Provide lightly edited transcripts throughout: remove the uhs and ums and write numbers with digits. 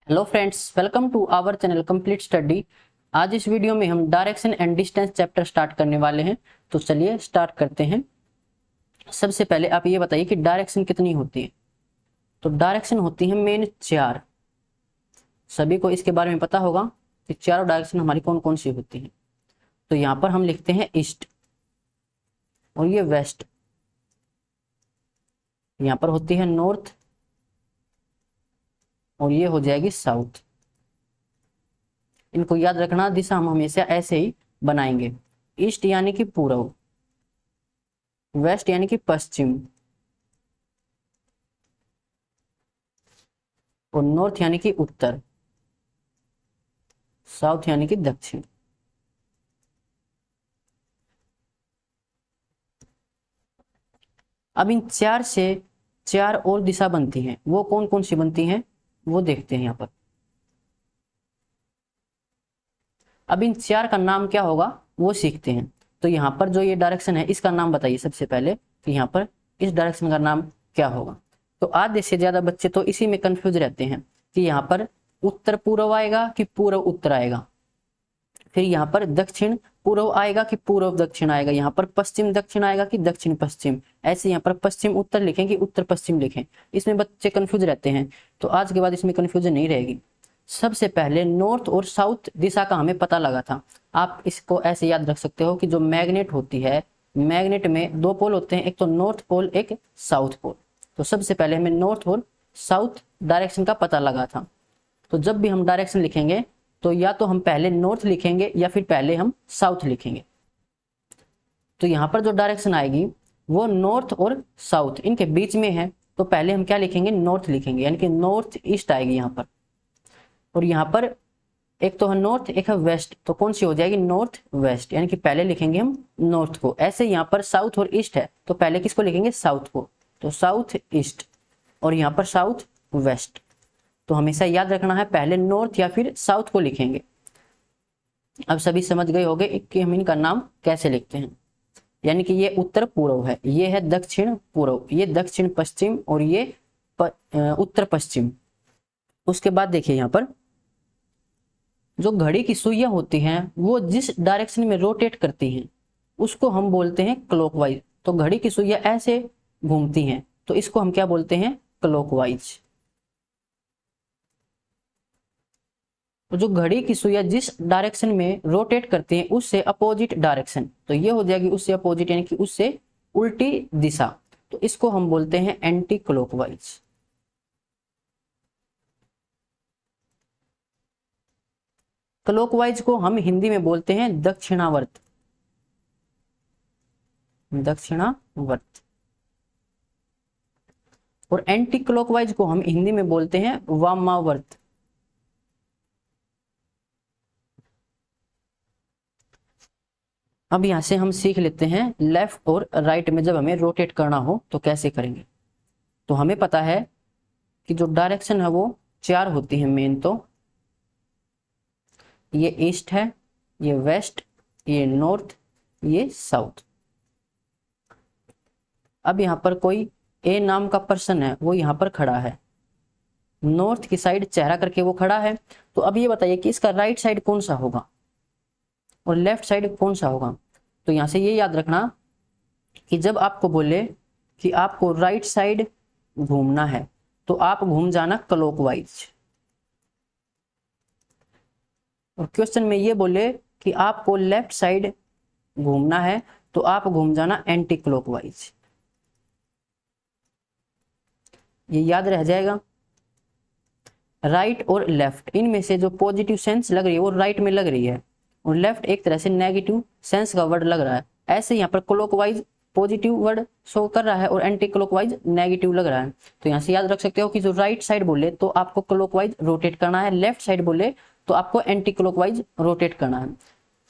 Hello friends, welcome to our channel complete study. आज इस video में हम direction and distance chapter start करने वाले हैं। तो चलिए स्टार्ट करते हैं। सबसे पहले आप ये बताइए कि डायरेक्शन कितनी होती है। तो डायरेक्शन होती है मेन 4। सभी को इसके बारे में पता होगा कि चारों डायरेक्शन हमारी कौन कौन सी होती है। तो यहाँ पर हम लिखते हैं ईस्ट और ये वेस्ट, यहाँ पर होती है नॉर्थ और ये हो जाएगी साउथ। इनको याद रखना, दिशा हम हमेशा ऐसे ही बनाएंगे। ईस्ट यानी कि पूर्व, वेस्ट यानी कि पश्चिम और नॉर्थ यानी कि उत्तर, साउथ यानी कि दक्षिण। अब इन 4 से 4 और दिशा बनती हैं। वो कौन कौन सी बनती हैं वो देखते हैं यहाँ पर। अब इन 4 का नाम क्या होगा वो सीखते हैं। तो यहाँ पर जो ये डायरेक्शन है इसका नाम बताइए सबसे पहले कि यहाँ पर इस डायरेक्शन का नाम क्या होगा। तो आधे से ज्यादा बच्चे तो इसी में कंफ्यूज रहते हैं कि यहाँ पर उत्तर पूर्व आएगा कि पूर्व उत्तर आएगा, फिर यहाँ पर दक्षिण पूर्व आएगा कि पूर्व दक्षिण आएगा, यहाँ पर पश्चिम दक्षिण आएगा कि दक्षिण पश्चिम, ऐसे यहाँ पर पश्चिम उत्तर लिखें कि उत्तर पश्चिम लिखें। इसमें बच्चे कंफ्यूज रहते हैं। तो आज के बाद इसमें कंफ्यूजन नहीं रहेगी। सबसे पहले नॉर्थ और साउथ दिशा का हमें पता लगा था। आप इसको ऐसे याद रख सकते हो कि जो मैग्नेट होती है, मैग्नेट में 2 पोल होते हैं, एक तो नॉर्थ पोल एक साउथ पोल। तो सबसे पहले हमें नॉर्थ और साउथ डायरेक्शन का पता लगा था। तो जब भी हम डायरेक्शन लिखेंगे तो या तो हम पहले नॉर्थ लिखेंगे या फिर पहले हम साउथ लिखेंगे। तो यहाँ पर जो डायरेक्शन आएगी वो नॉर्थ और साउथ इनके बीच में है। तो पहले हम क्या लिखेंगे, नॉर्थ लिखेंगे, यानी कि नॉर्थ ईस्ट आएगी यहाँ पर। और यहाँ पर एक तो है नॉर्थ एक है वेस्ट, तो कौन सी हो जाएगी, नॉर्थ वेस्ट, यानी कि पहले लिखेंगे हम नॉर्थ को। ऐसे यहाँ पर साउथ और ईस्ट है तो पहले किसको लिखेंगे, साउथ को। तो साउथ ईस्ट और यहाँ पर साउथ वेस्ट। तो हमेशा याद रखना है पहले नॉर्थ या फिर साउथ को लिखेंगे। अब सभी समझ गए होंगे कि हम इनका नाम कैसे लिखते हैं। यानी कि ये उत्तर पूर्व है, ये है दक्षिण पूर्व, ये दक्षिण पश्चिम और ये उत्तर पश्चिम। उसके बाद देखिए यहाँ पर जो घड़ी की सुइयां होती हैं वो जिस डायरेक्शन में रोटेट करती हैं उसको हम बोलते हैं क्लॉकवाइज। तो घड़ी की सुइयां ऐसे घूमती हैं तो इसको हम क्या बोलते हैं, क्लॉकवाइज। तो जो घड़ी की सुइयां जिस डायरेक्शन में रोटेट करती हैं उससे अपोजिट डायरेक्शन, तो ये हो जाएगी उससे अपोजिट यानी कि उससे उल्टी दिशा, तो इसको हम बोलते हैं एंटी क्लॉकवाइज। क्लॉकवाइज को हम हिंदी में बोलते हैं दक्षिणावर्त, दक्षिणावर्त। और एंटी क्लॉकवाइज को हम हिंदी में बोलते हैं वामावर्त। अब यहां से हम सीख लेते हैं लेफ्ट और राइट में जब हमें रोटेट करना हो तो कैसे करेंगे। तो हमें पता है कि जो डायरेक्शन है वो 4 होती है मेन। तो ये ईस्ट है, ये वेस्ट, ये नॉर्थ, ये साउथ। अब यहाँ पर कोई ए नाम का पर्सन है, वो यहाँ पर खड़ा है, नॉर्थ की साइड चेहरा करके वो खड़ा है। तो अब ये बताइए कि इसका राइट साइड कौन सा होगा और लेफ्ट साइड कौन सा होगा। तो यहां से ये याद रखना कि जब आपको बोले कि आपको राइट साइड घूमना है तो आप घूम जाना क्लॉकवाइज। और क्वेश्चन में ये बोले कि आपको लेफ्ट साइड घूमना है तो आप घूम जाना एंटी क्लॉकवाइज। ये याद रह जाएगा। राइट और लेफ्ट इनमें से जो पॉजिटिव सेंस लग रही है वो राइट में लग रही है और लेफ्ट एक तरह से नेगेटिव सेंस का वर्ड लग रहा है। ऐसे यहाँ पर क्लॉकवाइज पॉजिटिव वर्ड शो कर रहा है और एंटी क्लॉकवाइज नेगेटिव लग रहा है। तो यहाँ से याद रख सकते हो कि जो राइट साइड बोले तो आपको क्लॉकवाइज रोटेट करना है, लेफ्ट साइड बोले तो आपको एंटी क्लॉकवाइज रोटेट करना है।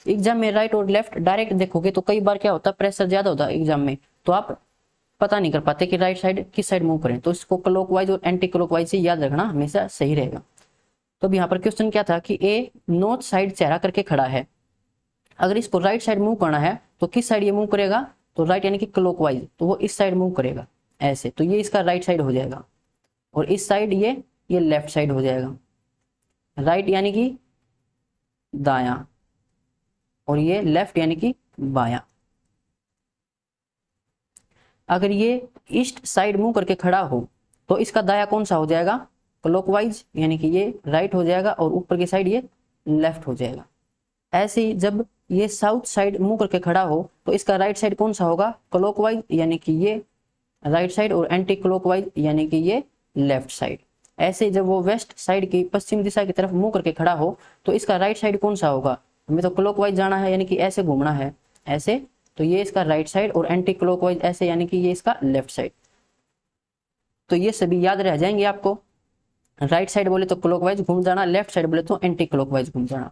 एग्जाम में राइट और लेफ्ट डायरेक्ट देखोगे तो कई बार क्या होता है, प्रेशर ज्यादा होता है एग्जाम में, तो आप पता नहीं कर पाते कि राइट साइड किस साइड मूव करें। तो इसको क्लॉकवाइज और एंटी क्लॉकवाइज से याद रखना हमेशा सही रहेगा। तो अब यहाँ पर क्वेश्चन क्या था कि ए नॉर्थ साइड चेहरा करके खड़ा है, अगर इसको राइट साइड मूव करना है तो किस साइड ये मूव करेगा, तो राइट यानी कि क्लॉकवाइज, तो वो इस साइड मूव करेगा ऐसे। तो ये इसका राइट साइड हो जाएगा और इस साइड ये लेफ्ट साइड हो जाएगा। राइट यानी कि दायां, और ये लेफ्ट यानी कि बायां। अगर ये ईस्ट साइड मुंह करके खड़ा हो तो इसका दायां कौन सा हो जाएगा, क्लॉकवाइज, यानी कि ये राइट हो जाएगा और ऊपर की साइड ये लेफ्ट हो जाएगा। ऐसे ही जब ये साउथ साइड मुंह करके खड़ा हो तो इसका राइट साइड कौन सा होगा, क्लॉकवाइज, यानी कि ये राइट साइड, और एंटी क्लॉकवाइज यानी कि ये लेफ्ट साइड। ऐसे जब वो वेस्ट साइड की पश्चिम दिशा की तरफ मुंह करके खड़ा हो तो इसका राइट साइड कौन सा होगा, हमें तो क्लॉकवाइज जाना है यानी कि ऐसे घूमना है ऐसे, तो ये इसका राइट साइड, और एंटी क्लॉकवाइज ऐसे यानी कि ये इसका लेफ्ट साइड। तो ये सभी याद रह जाएंगे आपको। राइट साइड बोले तो क्लॉकवाइज घूम जाना, लेफ्ट साइड बोले तो एंटी क्लॉकवाइज घूम जाना।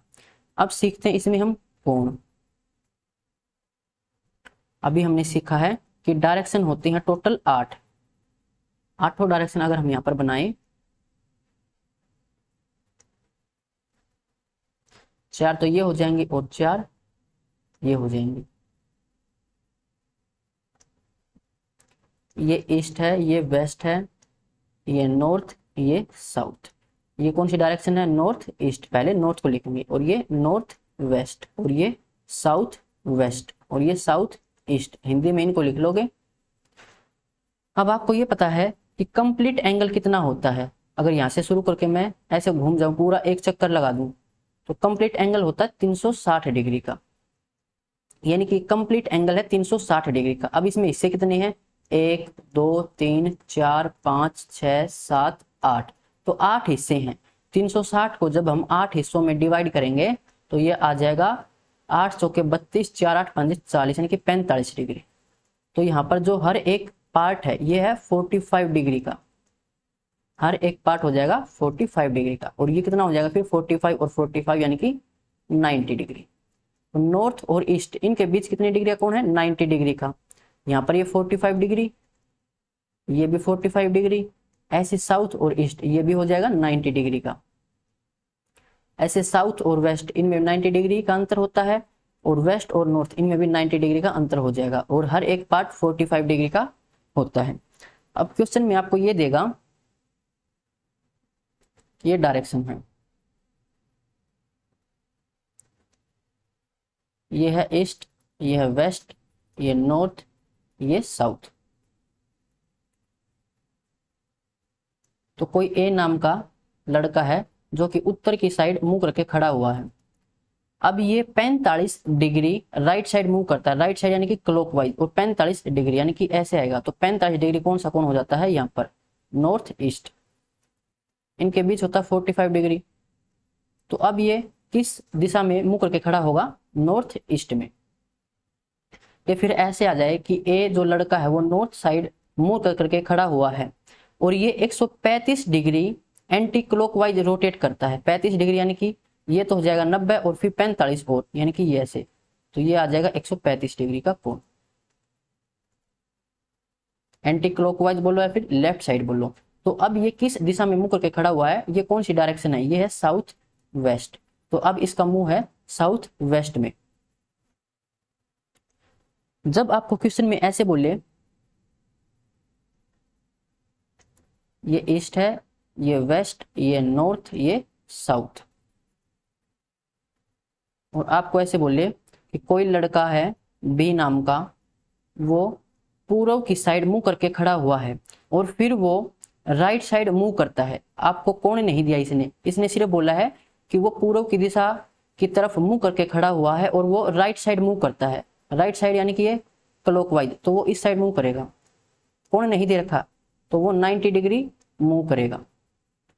अब सीखते हैं इसमें हम कोण। अभी हमने सीखा है कि डायरेक्शन होती है टोटल 8, आठों डायरेक्शन अगर हम यहाँ पर बनाए, 4 तो ये हो जाएंगे और 4 ये हो जाएंगे। ये ईस्ट है, ये वेस्ट है, ये नॉर्थ, ये साउथ। ये कौन सी डायरेक्शन है, नॉर्थ ईस्ट, पहले नॉर्थ को लिखेंगे, और ये नॉर्थ वेस्ट, और ये साउथ वेस्ट, और ये साउथ ईस्ट। हिंदी में इनको लिख लोगे। अब आपको ये पता है कि कंप्लीट एंगल कितना होता है। अगर यहाँ से शुरू करके मैं ऐसे घूम जाऊं, पूरा एक चक्कर लगा दूं, तो कंप्लीट एंगल होता है 360 डिग्री का, यानी कि कंप्लीट एंगल है 360 डिग्री का। अब इसमें हिस्से कितने हैं, 1 2 3 4 5 6 7 8, तो 8 हिस्से हैं। 360 को जब हम 8 हिस्सों में डिवाइड करेंगे तो ये आ जाएगा 8 चौके 32, 4 8 5 40, यानी कि 45 डिग्री। तो यहाँ पर जो हर एक पार्ट है ये है 45 डिग्री का, हर एक पार्ट हो जाएगा 45 डिग्री का, और ये कितना हो जाएगा फिर 45 और 45 यानी कि 90 डिग्री। तो नॉर्थ और ईस्ट इनके बीच कितनी डिग्री का कोण है, 90 डिग्री का। यहाँ पर ये 45 डिग्री, ये भी 45 डिग्री। ऐसे साउथ और ईस्ट ये भी हो जाएगा 90 डिग्री का। ऐसे साउथ और वेस्ट इनमें 90 डिग्री का अंतर होता है, और वेस्ट और नॉर्थ इनमें भी 90 डिग्री का अंतर हो जाएगा, और हर एक पार्ट 45 डिग्री का होता है। अब क्वेश्चन में आपको ये देगा, ये डायरेक्शन है, ये है ईस्ट, ये है वेस्ट, ये नॉर्थ, ये साउथ। तो कोई ए नाम का लड़का है जो कि उत्तर की साइड मुंह करके खड़ा हुआ है। अब ये 45 डिग्री राइट साइड मूव करता है, राइट साइड यानी कि क्लॉकवाइज, और 45 डिग्री यानी कि ऐसे आएगा। तो 45 डिग्री कौन सा कोण हो जाता है, यहाँ पर नॉर्थ ईस्ट। इनके बीच होता है 45 डिग्री। तो अब ये किस दिशा में मुंह करके खड़ा होगा, नॉर्थ ईस्ट में। ये फिर ऐसे आ जाए कि ए जो लड़का है वो नॉर्थ साइड मुंह करके खड़ा हुआ है, और ये 135 डिग्री एंटी क्लॉकवाइज रोटेट करता है। 35 डिग्री यानी कि ये तो हो जाएगा 90, और फिर 45 और यानी कि ये ऐसे, तो ये आ जाएगा 135 डिग्री का कोण। एंटी क्लॉकवाइज बोलो या फिर लेफ्ट साइड बोलो। तो अब ये किस दिशा में मुंह करके खड़ा हुआ है, ये कौन सी डायरेक्शन है, ये है साउथ वेस्ट। तो अब इसका मुंह है साउथ वेस्ट में। जब आपको क्वेश्चन में ऐसे बोले ये ईस्ट है, ये वेस्ट, ये नॉर्थ, ये साउथ, और आपको ऐसे बोले कि कोई लड़का है बी नाम का, वो पूर्व की साइड मुंह करके खड़ा हुआ है, और फिर वो राइट साइड मूव करता है। आपको कोण नहीं दिया इसने सिर्फ बोला है कि वो पूर्व की दिशा की तरफ मुंह करके खड़ा हुआ है और वो राइट साइड मूव करता है। राइट साइड यानी कि ये क्लॉकवाइज, तो वो इस साइड मूव करेगा। कोण नहीं दे रखा तो वो 90 डिग्री मूव करेगा।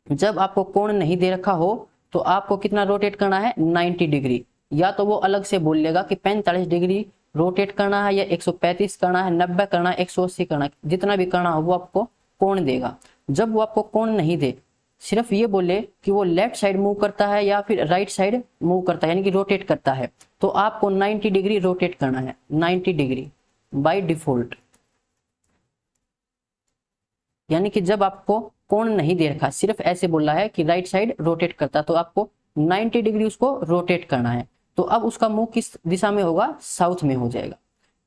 जब आपको कोण नहीं दे रखा हो तो आपको कितना रोटेट करना है, 90 डिग्री। या तो वो अलग से बोल लेगा कि 45 डिग्री रोटेट करना है, या 135 करना है, 90 करना है, 180 करना है, जितना भी करना हो वो आपको कोण देगा। जब वो आपको कोण नहीं दे, सिर्फ ये बोले कि वो लेफ्ट साइड मूव करता है या फिर राइट साइड मूव करता है, यानी कि रोटेट करता है, तो आपको 90 डिग्री रोटेट करना है, 90 डिग्री बाय डिफॉल्ट। यानी कि जब आपको कोण नहीं दे रखा, सिर्फ ऐसे बोला है कि राइट साइड रोटेट करता, तो आपको 90 डिग्री उसको रोटेट करना है। तो अब उसका मुंह किस दिशा में होगा, साउथ में हो जाएगा।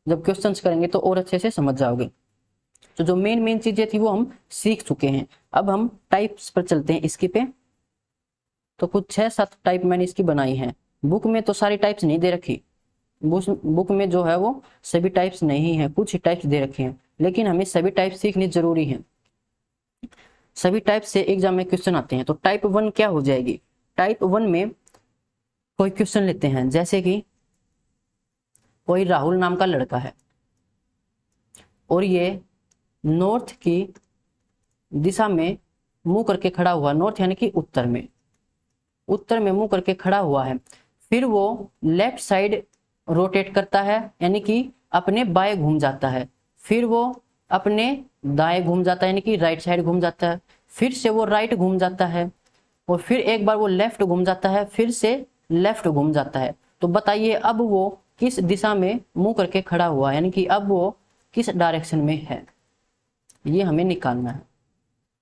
जब क्वेश्चंस करेंगे तो और अच्छे से समझ जाओगे। तो जो मेन चीजें थी वो हम सीख चुके हैं। अब हम टाइप्स पर चलते हैं इसकी पे। तो कुछ 6-7 टाइप मैंने इसकी बनाई है। बुक में तो सारी टाइप्स नहीं दे रखी, बुक में जो है वो सभी टाइप्स नहीं है, कुछ ही टाइप्स दे रखे हैं, लेकिन हमें सभी टाइप सीखनी जरूरी है। सभी टाइप से एग्जाम में क्वेश्चन आते हैं। तो टाइप 1 क्या हो जाएगी? टाइप 1 में कोई क्वेश्चन लेते हैं, जैसे कि कोई राहुल नाम का लड़का है और ये नॉर्थ की दिशा में मुंह करके खड़ा हुआ, नॉर्थ यानी कि उत्तर में मुंह करके खड़ा हुआ है। फिर वो लेफ्ट साइड रोटेट करता है, यानी कि अपने बाएं घूम जाता है। फिर वो अपने दाएं घूम जाता है, यानी कि राइट साइड घूम जाता है। फिर से वो राइट घूम जाता है और फिर एक बार वो लेफ्ट घूम जाता है, फिर से लेफ्ट घूम जाता है। तो बताइए अब वो किस दिशा में मुंह करके खड़ा हुआ है, यानी कि अब वो किस डायरेक्शन में है, ये हमें निकालना है।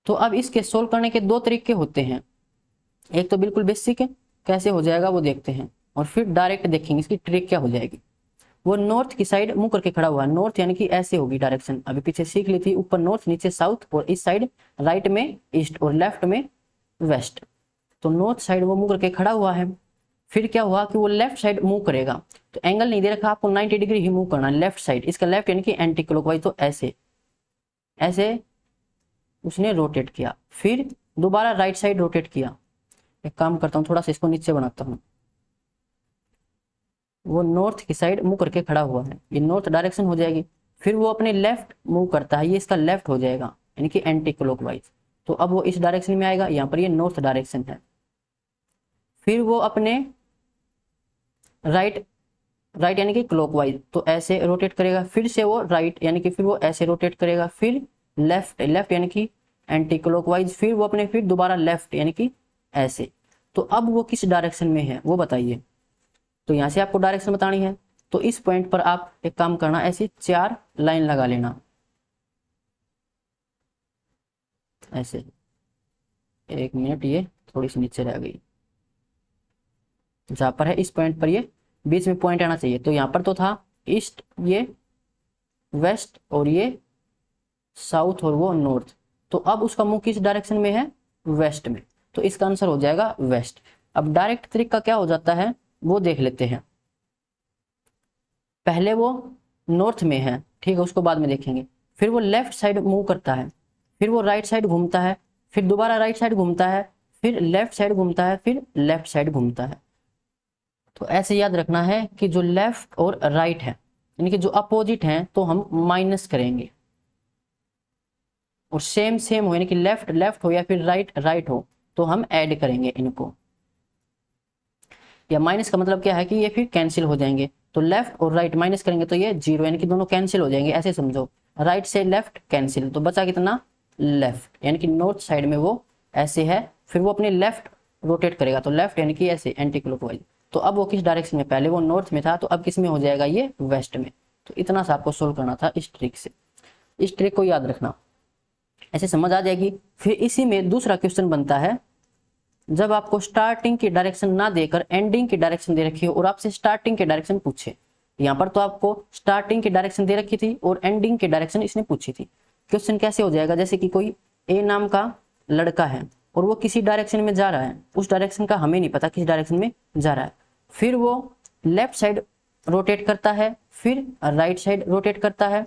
तो अब इसके सोल्व करने के 2 तरीके होते हैं। एक तो बिल्कुल बेसिक है, कैसे हो जाएगा वो देखते हैं, और फिर डायरेक्ट देखेंगे इसकी ट्रिक क्या हो जाएगी। वो नॉर्थ की साइड मुंह करके खड़ा हुआ है, नॉर्थ यानी कि ऐसे होगी डायरेक्शन, अभी पीछे सीख ली थी, ऊपर नॉर्थ, नीचे साउथ, और इस साइड राइट में ईस्ट और लेफ्ट में वेस्ट। तो नॉर्थ साइड वो मुंह करके खड़ा हुआ है। फिर क्या हुआ कि वो लेफ्ट साइड मूव करेगा, तो एंगल नहीं दे रखा, आपको 90 डिग्री ही मूव करना है लेफ्ट साइड। इसका लेफ्ट यानी कि एंटी क्लॉकवाइज, तो ऐसे ऐसे उसने रोटेट किया। फिर दोबारा राइट साइड रोटेट किया। एक काम करता हूँ, थोड़ा सा इसको नीचे बनाता हूँ। वो नॉर्थ की साइड मुंह करके खड़ा हुआ है, ये नॉर्थ डायरेक्शन हो जाएगी। फिर वो अपने लेफ्ट मूव करता है, ये इसका लेफ्ट हो जाएगा, यानी कि एंटी क्लॉकवाइज। तो अब वो इस डायरेक्शन में आएगा, यहाँ पर ये नॉर्थ डायरेक्शन है। फिर वो अपने राइट यानी कि क्लॉकवाइज, तो ऐसे रोटेट करेगा। फिर से वो राइट यानी कि फिर वो ऐसे रोटेट करेगा। फिर लेफ्ट यानी कि एंटी क्लॉकवाइज। फिर वो अपने फिर दोबारा लेफ्ट यानी कि ऐसे। तो अब वो किस डायरेक्शन में है वो बताइए। तो यहाँ से आपको डायरेक्शन बतानी है, तो इस पॉइंट पर आप एक काम करना, ऐसे 4 लाइन लगा लेना, ऐसे। 1 मिनट, ये थोड़ी सी नीचे रह गई, जहां पर है इस पॉइंट पर ये बीच में पॉइंट आना चाहिए। तो यहाँ पर तो था ईस्ट, ये वेस्ट, और ये साउथ, और वो नॉर्थ। तो अब उसका मुंह किस डायरेक्शन में है? वेस्ट में। तो इसका आंसर हो जाएगा वेस्ट। अब डायरेक्ट तरीका क्या हो जाता है वो देख लेते हैं। पहले वो नॉर्थ में है, ठीक है, उसको बाद में देखेंगे। फिर वो लेफ्ट साइड मूव करता है, फिर वो राइट साइड घूमता है, फिर दोबारा राइट साइड घूमता है, फिर लेफ्ट साइड घूमता है, फिर लेफ्ट साइड घूमता है। तो ऐसे याद रखना है कि जो लेफ्ट और राइट है, यानी कि जो अपोजिट हैं, तो हम माइनस करेंगे, और सेम हो, यानी कि लेफ्ट हो या फिर राइट हो, तो हम ऐड करेंगे इनको। या माइनस का मतलब क्या है कि ये फिर कैंसिल हो जाएंगे। तो लेफ्ट और राइट माइनस करेंगे तो ये 0, यानी कि दोनों कैंसिल हो जाएंगे, ऐसे समझो। राइट से लेफ्ट कैंसिल, तो बचा कितना? लेफ्ट, यानी कि नॉर्थ साइड में वो ऐसे है। फिर वो अपने लेफ्ट रोटेट करेगा, तो लेफ्ट यानी कि ऐसे एंटी क्लॉकवाइज। तो अब वो किस डायरेक्शन में? पहले वो नॉर्थ में था, तो अब किस में हो जाएगा? ये वेस्ट में। तो इतना सा आपको सोल्व करना था इस ट्रिक से। इस ट्रिक को याद रखना, ऐसे समझ आ जाएगी। फिर इसी में दूसरा क्वेश्चन बनता है, जब आपको स्टार्टिंग की डायरेक्शन ना देकर एंडिंग की डायरेक्शन दे रखी हो और आपसे स्टार्टिंग की डायरेक्शन पूछे। यहाँ पर तो आपको स्टार्टिंग की डायरेक्शन दे रखी थी और एंडिंग की डायरेक्शन इसने पूछी थी। क्वेश्चन कैसे हो जाएगा? जैसे कि कोई ए नाम का लड़का है और वो किसी डायरेक्शन में जा रहा है, उस डायरेक्शन का हमें नहीं पता किस डायरेक्शन में जा रहा है। फिर वो लेफ्ट साइड रोटेट करता है, फिर राइट साइड रोटेट करता है,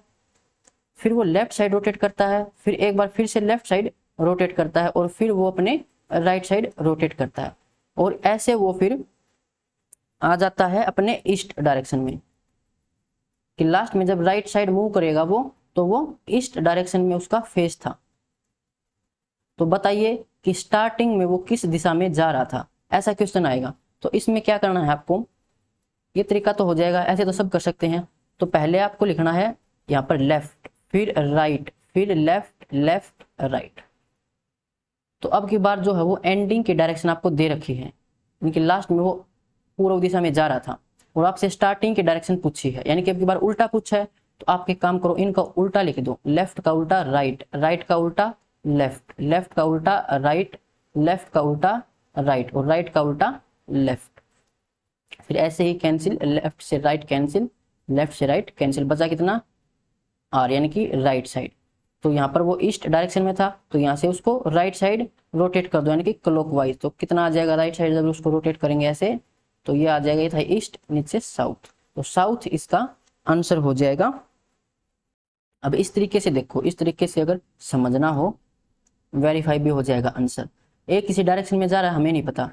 फिर वो लेफ्ट साइड रोटेट करता है, फिर एक बार फिर से लेफ्ट साइड रोटेट करता है, और फिर वो अपने राइट साइड रोटेट करता है। और ऐसे वो फिर आ जाता है अपने ईस्ट डायरेक्शन में, कि लास्ट में जब राइट साइड मूव करेगा वो, तो वो ईस्ट डायरेक्शन में उसका फेस था। तो बताइए कि स्टार्टिंग में वो किस दिशा में जा रहा था, ऐसा क्वेश्चन आएगा। तो इसमें क्या करना है आपको, ये तरीका तो हो जाएगा, ऐसे तो सब कर सकते हैं। तो पहले आपको लिखना है यहाँ पर लेफ्ट, फिर राइट, फिर लेफ्ट राइट। तो अब की बार जो है वो एंडिंग की डायरेक्शन आपको दे रखी है, यानी कि लास्ट में वो पूर्व दिशा में जा रहा था और आपसे स्टार्टिंग की डायरेक्शन पूछी है, यानी कि अब की बार उल्टा पूछा है। तो आप एक काम करो, इनका उल्टा लिख दो, लेफ्ट का उल्टा राइट, राइट का उल्टा लेफ्ट, लेफ्ट का उल्टा राइट, लेफ्ट का उल्टा राइट, और राइट का उल्टा लेफ्ट। फिर ऐसे ही कैंसिल, लेफ्ट से राइट कैंसिल, लेफ्ट से राइट कैंसिल, बचा कितना? आर, यानी कि राइट साइड। तो यहाँ पर वो ईस्ट डायरेक्शन में था, तो यहाँ से उसको राइट साइड रोटेट कर दो, यानी कि क्लॉकवाइज। तो कितना आ जाएगा राइट साइड जब उसको रोटेट करेंगे ऐसे, तो ये आ जाएगा, ये था ईस्ट, नीचे साउथ, तो साउथ इसका आंसर हो जाएगा। अब इस तरीके से देखो, इस तरीके से अगर समझना हो, वेरीफाई भी हो जाएगा आंसर। एक किसी डायरेक्शन में जा रहा है, हमें नहीं पता,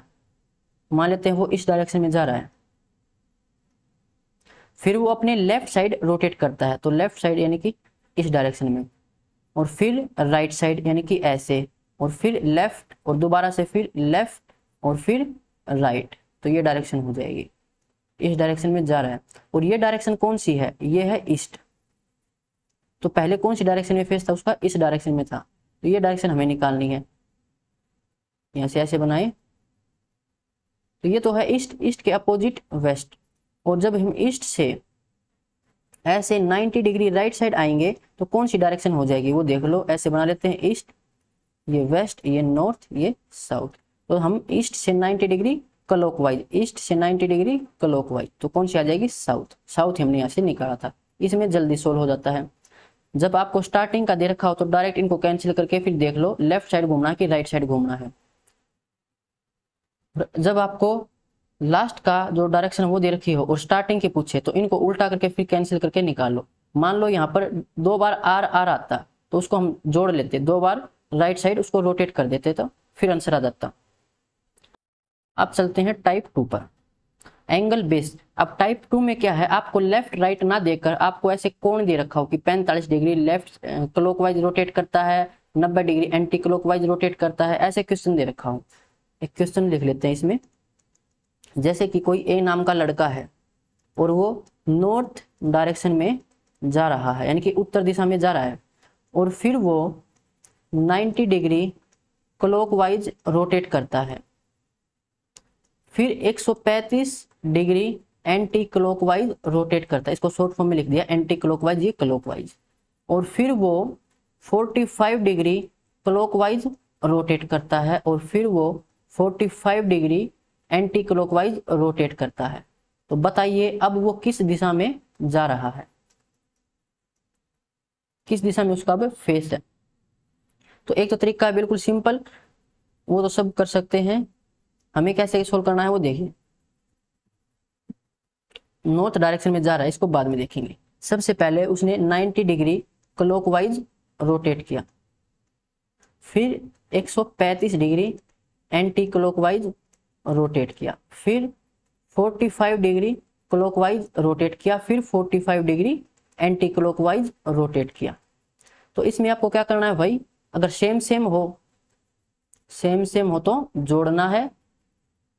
मान लेते हैं वो इस डायरेक्शन में जा रहा है, फिर वो अपने लेफ्ट साइड रोटेट करता है, तो लेफ्ट साइड यानी कि इस डायरेक्शन में, और फिर राइट साइड यानी कि ऐसे, और फिर लेफ्ट, और दोबारा से फिर लेफ्ट, और फिर राइट, तो ये डायरेक्शन हो जाएगी, इस डायरेक्शन में जा रहा है। और ये डायरेक्शन कौन सी है, ये है ईस्ट। तो पहले कौन सी डायरेक्शन में फेस था उसका, इस डायरेक्शन में था, तो ये डायरेक्शन हमें निकालनी है। यहाँ से ऐसे बनाए, तो ये तो है ईस्ट, ईस्ट के अपोजिट वेस्ट। और जब हम ईस्ट से ऐसे 90 डिग्री राइट साइड आएंगे तो कौन सी डायरेक्शन हो जाएगी वो देख लो। ऐसे बना लेते हैं, ईस्ट, ये वेस्ट, ये नॉर्थ, ये साउथ। तो हम ईस्ट से 90 डिग्री क्लॉकवाइज, ईस्ट से 90 डिग्री क्लॉकवाइज, तो कौन सी आ जाएगी, साउथ। साउथ हमने यहाँ से निकाला था। इसमें जल्दी सोल्व हो जाता है। जब आपको स्टार्टिंग का दे रखा हो तो डायरेक्ट इनको कैंसिल करके फिर देख लो लेफ्ट साइड घूमना है कि राइट साइड घूमना है। जब आपको लास्ट का जो डायरेक्शन वो दे रखी हो और स्टार्टिंग के पूछे तो इनको उल्टा करके फिर कैंसिल करके निकाल लो। मान लो यहाँ पर 2 बार आर आर आता तो उसको हम जोड़ लेते, 2 बार राइट साइड उसको रोटेट कर देते तो फिर आंसर आ जाता। अब चलते हैं टाइप 2 पर, एंगल बेस्ड। अब टाइप 2 में क्या है, आपको लेफ्ट राइट ना देकर आपको ऐसे कोण दे रखा हो कि 45 डिग्री लेफ्ट क्लॉकवाइज रोटेट करता है, 90 डिग्री एंटी क्लॉकवाइज रोटेट करता है, ऐसे क्वेश्चन दे रखा हो। एक क्वेश्चन लिख लेते हैं इसमें, जैसे कि कोई ए नाम का लड़का है और वो नॉर्थ डायरेक्शन में जा रहा है, यानी कि उत्तर दिशा में जा रहा है, और फिर वो 90 डिग्री क्लॉकवाइज रोटेट करता है, फिर 135 डिग्री एंटी क्लॉकवाइज रोटेट करता है। इसको शॉर्ट फॉर्म में लिख दिया एंटी क्लॉकवाइज, ये क्लॉकवाइज। और फिर वो 45 डिग्री क्लॉकवाइज रोटेट करता है, और फिर वो 45 डिग्री एंटी क्लॉकवाइज रोटेट करता है। तो बताइए अब वो किस दिशा में जा रहा है, किस दिशा में उसका अब फेस है। तो एक तो तरीका है बिल्कुल सिंपल, वो तो सब कर सकते हैं, हमें कैसे सोल्व करना है वो देखिए। नॉर्थ डायरेक्शन में जा रहा है, इसको बाद में देखेंगे। सबसे पहले उसने 90 डिग्री क्लॉकवाइज रोटेट किया, फिर 135 डिग्री एंटी क्लॉकवाइज रोटेट किया, फिर 45 डिग्री क्लॉकवाइज रोटेट किया, फिर 45 डिग्री एंटी क्लॉकवाइज रोटेट किया। तो इसमें आपको क्या करना है भाई, अगर सेम सेम हो तो जोड़ना है,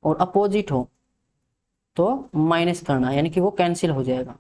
और अपोजिट हो तो माइनस करना है, यानी कि वो कैंसिल हो जाएगा।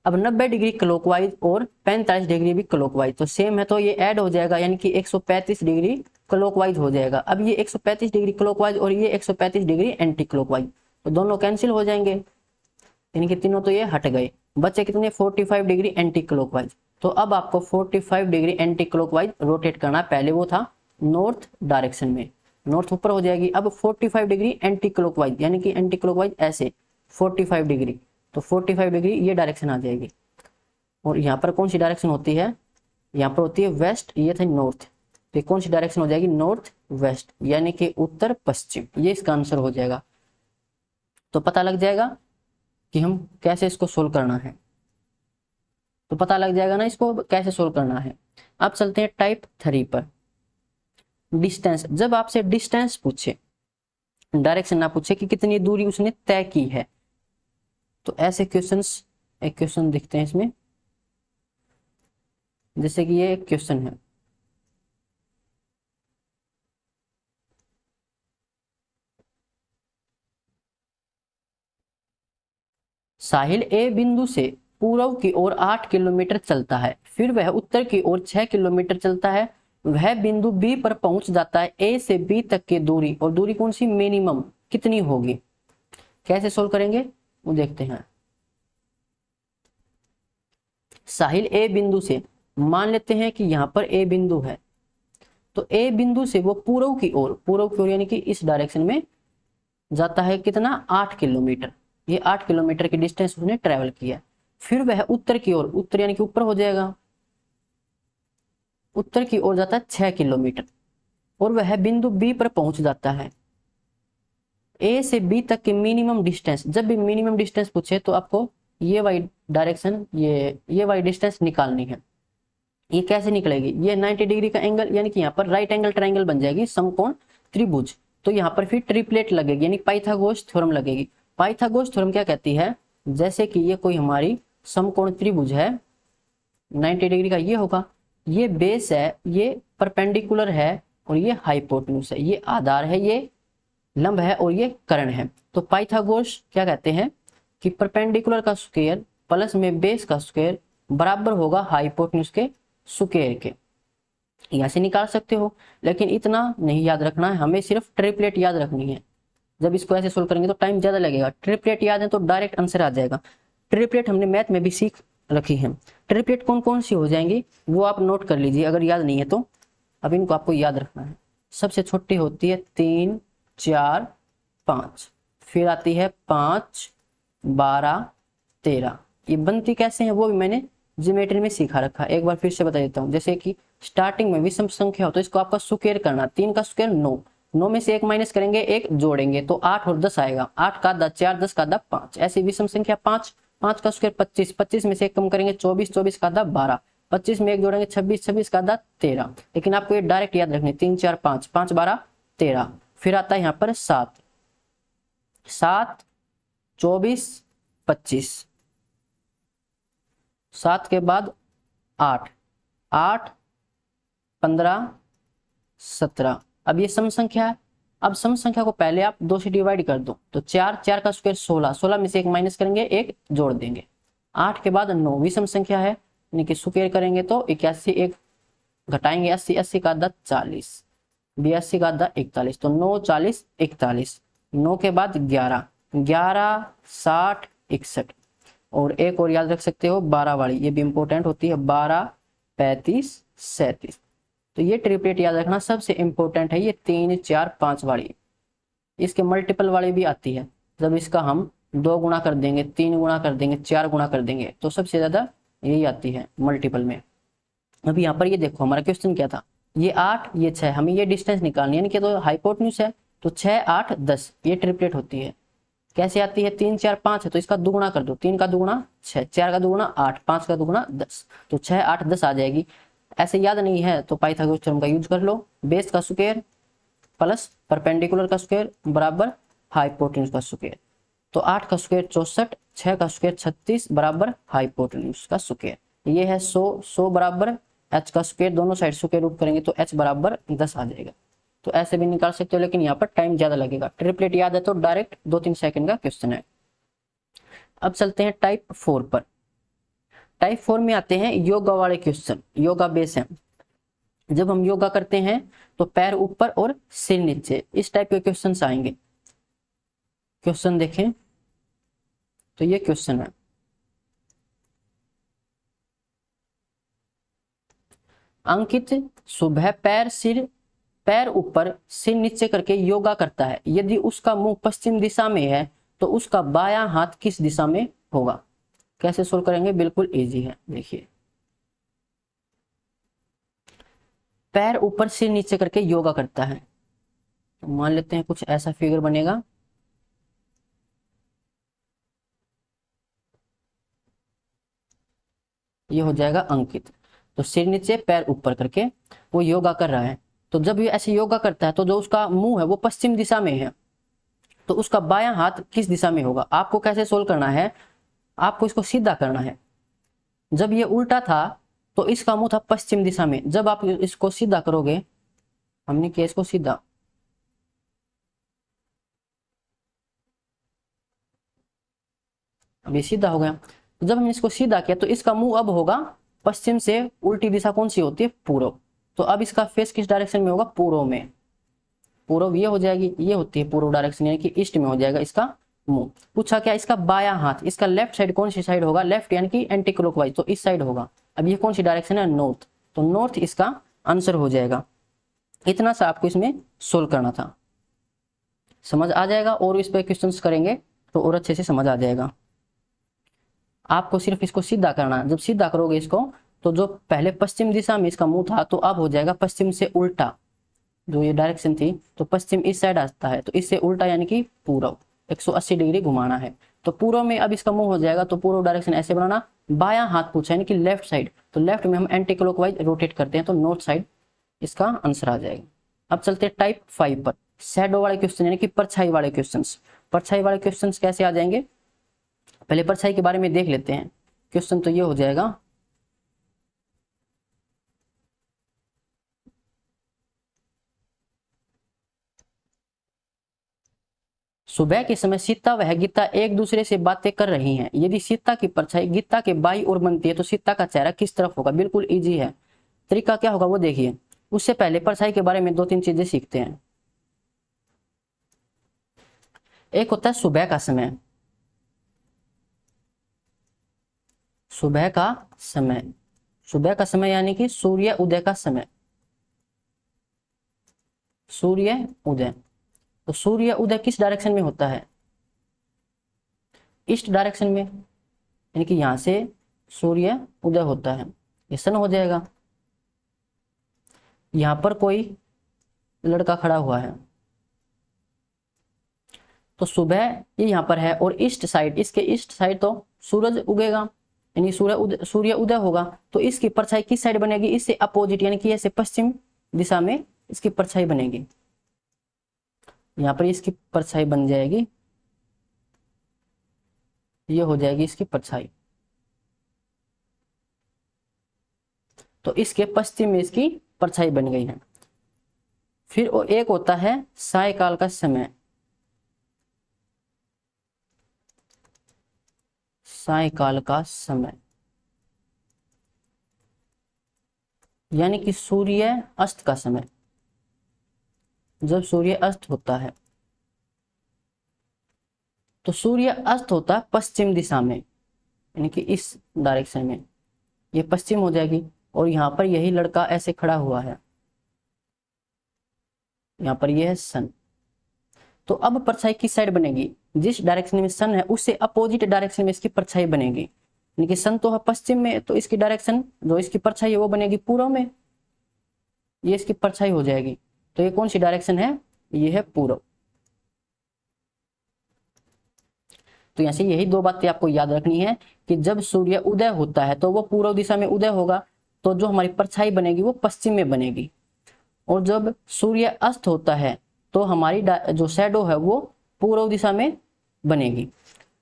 अब 90 डिग्री क्लॉकवाइज और 45 डिग्री भी क्लॉकवाइज तो सेम है, तो ये ऐड हो जाएगा, यानी कि 135 डिग्री क्लॉकवाइज हो जाएगा। अब ये 135 डिग्री क्लॉकवाइज और ये 135 डिग्री एंटी क्लॉकवाइज, तो दोनों कैंसिल हो जाएंगे, यानी कि तीनों तो ये हट गए, बचे कितने 45 डिग्री एंटी क्लॉकवाइज। तो अब आपको 45 डिग्री एंटी क्लॉकवाइज रोटेट करना, पहले वो था नॉर्थ डायरेक्शन में, नॉर्थ ऊपर हो जाएगी। अब 45 डिग्री एंटी क्लॉकवाइज, यानी कि एंटी क्लॉकवाइज ऐसे 45 डिग्री, तो 45 डिग्री ये डायरेक्शन आ जाएगी। और यहाँ पर कौन सी डायरेक्शन होती है, यहाँ पर होती है वेस्ट, ये थे नॉर्थ, तो ये कौन सी डायरेक्शन हो जाएगी, नॉर्थ वेस्ट, यानी कि उत्तर पश्चिम, ये इसका आंसर हो जाएगा। तो पता लग जाएगा कि हम कैसे इसको सोल्व करना है, तो पता लग जाएगा ना इसको कैसे सोल्व करना है। अब चलते हैं टाइप 3 पर, डिस्टेंस। जब आपसे डिस्टेंस पूछे, डायरेक्शन ना पूछे कि कितनी दूरी उसने तय की है, तो ऐसे क्वेश्चंस, एक क्वेश्चन दिखते हैं इसमें, जैसे कि ये एक क्वेश्चन है, साहिल ए बिंदु से पूर्व की ओर 8 किलोमीटर चलता है, फिर वह उत्तर की ओर 6 किलोमीटर चलता है, वह बिंदु बी पर पहुंच जाता है। ए से बी तक की दूरी, और दूरी कौन सी, मिनिमम कितनी होगी, कैसे सोल्व करेंगे वो देखते हैं। साहिल ए बिंदु से, मान लेते हैं कि यहाँ पर ए बिंदु है, तो ए बिंदु से वो पूर्व की ओर यानी कि इस डायरेक्शन में जाता है, कितना 8 किलोमीटर, ये 8 किलोमीटर की डिस्टेंस उसने ट्रेवल किया। फिर वह उत्तर की ओर, उत्तर यानी कि ऊपर हो जाएगा, उत्तर की ओर जाता है 6 किलोमीटर और वह बिंदु बी पर पहुंच जाता है। ए से बी तक की मिनिमम डिस्टेंस, जब भी मिनिमम डिस्टेंस पूछे तो आपको ये वाई डायरेक्शन, ये वाई डिस्टेंस निकालनी है। ये कैसे निकलेगी, ये 90 डिग्री का एंगल, यानी कि यहाँ पर राइट एंगल ट्रायंगल बन जाएगी, समकोण त्रिभुज। तो यहाँ पर फिर ट्रिपलेट लगेगी, यानी पाइथागोरस थ्योरम लगेगी। पाइथागोरस थ्योरम क्या कहती है, जैसे कि ये कोई हमारी समकोण त्रिभुज है 90 डिग्री का, ये होगा, ये बेस है, ये परपेंडिकुलर है और ये हाइपोटेन्यूज है, ये आधार है, ये लंब है और ये कर्ण है। तो पाइथागोरस क्या कहते हैं कि परपेंडिकुलर का स्क्वायर प्लस में बेस का स्क्वायर बराबर होगा हाइपोटेन्यूज के स्क्वायर के। यहाँ से निकाल सकते हो, लेकिन इतना नहीं याद रखना है, हमें सिर्फ ट्रिपलेट याद रखनी है। जब इसको ऐसे सोल्व करेंगे तो टाइम ज्यादा लगेगा, ट्रिपलेट याद है तो डायरेक्ट आंसर आ जाएगा। ट्रिपलेट हमने मैथ में भी सीख रखी है। ट्रिपलेट कौन कौन सी हो जाएंगी वो आप नोट कर लीजिए अगर याद नहीं है तो। अब इनको आपको याद रखना है। सबसे छोटी होती है 3, 4, 5, फिर आती है 5, 12, 13। ये बनती कैसे है वो भी मैंने ज्योमेट्री में सीखा रखा है, एक बार फिर से बता देता हूँ। जैसे कि स्टार्टिंग में विषम संख्या हो तो इसको आपका स्क्वायर करना, 3 का स्क्वायर 9, 9 में से 1 माइनस करेंगे, 1 जोड़ेंगे तो 8 और 10 आएगा, 8 का आधा 4, 10 का आधा 5। ऐसी विषम संख्या 5, 5 का स्क्वायर 25, 25 में से 1 कम करेंगे 24, 24 का आधा 12, 25 में 1 जोड़ेंगे 26, 26 का आधा 13। लेकिन आपको ये डायरेक्ट याद रखनी, 3, 4, 5, 5, 12, 13। फिर आता है यहाँ पर 7, 7, 24, 25, 7 के बाद 8, 8, 15, 17। अब ये सम संख्या है। अब सम संख्या को पहले आप 2 से डिवाइड कर दो तो 4, 4 का स्क्वायर 16, 16 में से 1 माइनस करेंगे, 1 जोड़ देंगे। 8 के बाद 9 विषम संख्या है, यानी कि स्क्वायर करेंगे तो 81, 1 घटाएंगे 80, 80 का आधा 40, 82 का आधा 41, तो 9, 40, 41। 9 के बाद 11, 11, 60, 61। और एक और याद रख सकते हो 12 वाली, ये भी इंपॉर्टेंट होती है, 12, 35, 37। तो ये ट्रिपलेट याद रखना सबसे इंपॉर्टेंट है, ये 3, 4, 5 वाली। इसके मल्टीपल वाली भी आती है, जब इसका हम 2 गुणा कर देंगे, 3 गुणा कर देंगे, 4 गुणा कर देंगे तो सबसे ज्यादा यही आती है मल्टीपल में। अब यहाँ पर ये देखो हमारा क्वेश्चन क्या था, ये 8, ये 6, हमें ये डिस्टेंस निकालनी है, यानी कि तो हाइपोटेन्यूज है तो 6, 8, 10 ये ट्रिपलेट होती है। कैसे आती है, 3, 4, 5 है तो इसका दुगुना कर दो, 3 का दुगुना 6, 4 का दुगुना 8, 5 का दुगुना 10, तो 6, 8, 10 आ जाएगी। ऐसे याद नहीं है तो पाइथागोरस थ्योरम का यूज कर लो, बेस का स्क्वायर प्लस परपेंडिकुलर का स्क्वायर बराबर हाइपोटेन्यूज का स्क्वायर। तो 8 का स्क्वायर 64, 6 का स्क्वायर 36 बराबर हाइपोटेन्यूज का स्क्वायर। ये है 100, 100 बराबर h का स्क्वायर, दोनों साइड स्क्वायर रूट करेंगे तो h बराबर 10 आ जाएगा। तो ऐसे भी निकाल सकते हो, लेकिन यहाँ पर टाइम ज्यादा लगेगा। ट्रिपलेट याद है तो डायरेक्ट 2-3 सेकंड का क्वेश्चन है। अब चलते हैं टाइप 4 पर। टाइप 4 में आते हैं योगा वाले क्वेश्चन, योगा बेस है। जब हम योगा करते हैं तो पैर ऊपर और सिर नीचे, इस टाइप के क्वेश्चन आएंगे। क्वेश्चन देखें तो ये क्वेश्चन है, अंकित सुबह पैर ऊपर सिर नीचे करके योगा करता है। यदि उसका मुंह पश्चिम दिशा में है तो उसका बायां हाथ किस दिशा में होगा। कैसे सोल्व करेंगे, बिल्कुल इजी है। देखिए, पैर ऊपर सिर नीचे करके योगा करता है, तो मान लेते हैं कुछ ऐसा फिगर बनेगा। ये हो जाएगा अंकित, तो सिर नीचे पैर ऊपर करके वो योगा कर रहा है। तो जब ये ऐसे योगा करता है तो जो उसका मुंह है वो पश्चिम दिशा में है, तो उसका बायां हाथ किस दिशा में होगा। आपको कैसे सोल्व करना है, आपको इसको सीधा करना है। जब ये उल्टा था तो इसका मुंह था पश्चिम दिशा में, जब आप इसको सीधा करोगे, हमने किया इसको सीधा, अब ये सीधा हो गया। तो जब हमने इसको सीधा किया तो इसका मुंह अब होगा पश्चिम से उल्टी दिशा कौन सी होती है, पूर्व। तो अब इसका फेस किस डायरेक्शन में होगा, पूर्व में। पूर्व ये हो जाएगी, ये होती है पूर्व डायरेक्शन, यानी कि ईस्ट में हो जाएगा इसका मुंह। पूछा क्या, इसका बायां हाथ, इसका लेफ्ट साइड कौन सी साइड होगा, लेफ्ट यानी कि एंटी क्लॉकवाइज, तो इस साइड होगा। अब ये कौन सी डायरेक्शन है, नॉर्थ, तो नॉर्थ इसका आंसर हो जाएगा। इतना सा आपको इसमें सोल्व करना था, समझ आ जाएगा। और इस पर क्वेश्चंस करेंगे तो और अच्छे से समझ आ जाएगा। आपको सिर्फ इसको सीधा करना है, जब सीधा करोगे इसको तो जो पहले पश्चिम दिशा में इसका मुंह था तो अब हो जाएगा पश्चिम से उल्टा, जो ये डायरेक्शन थी तो पश्चिम इस साइड आता है तो इससे उल्टा यानी कि पूर्व, 180 डिग्री घुमाना है। तो पूर्व में अब इसका मुंह हो जाएगा तो पूर्व डायरेक्शन ऐसे बनाना। बायां हाथ पूछा यानी कि लेफ्ट साइड, तो लेफ्ट में हम एंटी क्लॉकवाइज रोटेट करते हैं तो नॉर्थ साइड इसका आंसर आ जाएगा। अब चलते हैं टाइप 5 पर, शैडो वाले क्वेश्चन यानी कि परछाई वाले क्वेश्चंस। परछाई वाले क्वेश्चंस कैसे आ जाएंगे, पहले परछाई के बारे में देख लेते हैं। क्वेश्चन तो ये हो जाएगा, सुबह के समय सीता व गीता एक दूसरे से बातें कर रही हैं। यदि सीता की परछाई गीता के बाई ओर बनती है तो सीता का चेहरा किस तरफ होगा। बिल्कुल इजी है, तरीका क्या होगा वो देखिए। उससे पहले परछाई के बारे में 2-3 चीजें सीखते हैं। एक होता है सुबह का समय, सुबह का समय, सुबह का समय यानी कि सूर्य उदय का समय, सूर्य उदय। तो सूर्य उदय किस डायरेक्शन में होता है, ईस्ट डायरेक्शन में, यानी कि यहां से सूर्य उदय होता है, ये सन हो जाएगा। यहां पर कोई लड़का खड़ा हुआ है तो सुबह ये यहां पर है और ईस्ट साइड, इसके ईस्ट साइड तो सूरज उगेगा यानी सूर्य उदय होगा। तो इसकी परछाई किस साइड बनेगी, इससे अपोजिट यानी कि ऐसे पश्चिम दिशा में इसकी परछाई बनेगी। यहाँ पर इसकी परछाई बन जाएगी, ये हो जाएगी इसकी परछाई। तो इसके पश्चिम में इसकी परछाई बन गई है। फिर एक होता है सायकाल का समय, सायकाल का समय यानी कि सूर्य अस्त का समय, जब सूर्य अस्त होता है। तो सूर्य अस्त होता है पश्चिम दिशा में यानी कि इस डायरेक्शन में, ये पश्चिम हो जाएगी। और यहाँ पर यही लड़का ऐसे खड़ा हुआ है, यहाँ पर यह है सन। तो अब परछाई किस साइड बनेगी, जिस डायरेक्शन में सन है उससे अपोजिट डायरेक्शन में इसकी परछाई बनेगी। यानी कि सन तो है पश्चिम में तो इसकी डायरेक्शन जो इसकी परछाई है वो बनेगी पूर्व में, ये इसकी परछाई हो जाएगी। तो ये कौन सी डायरेक्शन है, ये है पूर्व। तो यहाँ से यही 2 बातें आपको याद रखनी है कि जब सूर्य उदय होता है तो वो पूर्व दिशा में उदय होगा, तो जो हमारी परछाई बनेगी वो पश्चिम में बनेगी। और जब सूर्य अस्त होता है तो हमारी जो शैडो है वो पूर्व दिशा में बनेगी।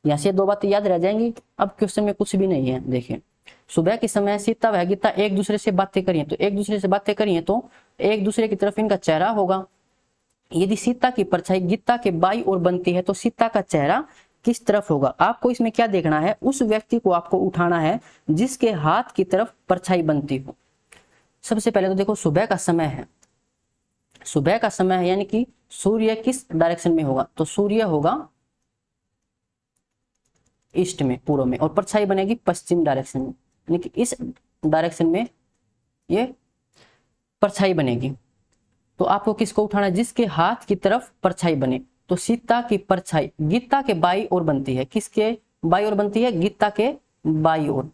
यहाँ से 2 बातें याद रह जाएंगी। अब क्वेश्चन में कुछ भी नहीं है, देखिए सुबह के समय सीता व गीता एक दूसरे से बातें करिए, तो एक दूसरे से बातें करिए तो एक दूसरे की तरफ इनका चेहरा होगा। यदि सीता की परछाई गीता के बाई ओर बनती है तो सीता का चेहरा किस तरफ होगा। आपको इसमें क्या देखना है, उस व्यक्ति को आपको उठाना है जिसके हाथ की तरफ परछाई बनती हो। सबसे पहले तो देखो सुबह का समय है, सुबह का समय है यानी कि सूर्य किस डायरेक्शन में होगा, तो सूर्य होगा ईस्ट में, पूर्व में, और परछाई बनेगी पश्चिम डायरेक्शन में, यानी कि इस डायरेक्शन में ये परछाई बनेगी। तो आपको किसको उठाना है, जिसके हाथ की तरफ परछाई बने। तो सीता की परछाई गीता के बाई ओर बनती है, किसके बाई ओर बनती है, गीता के बाई ओर,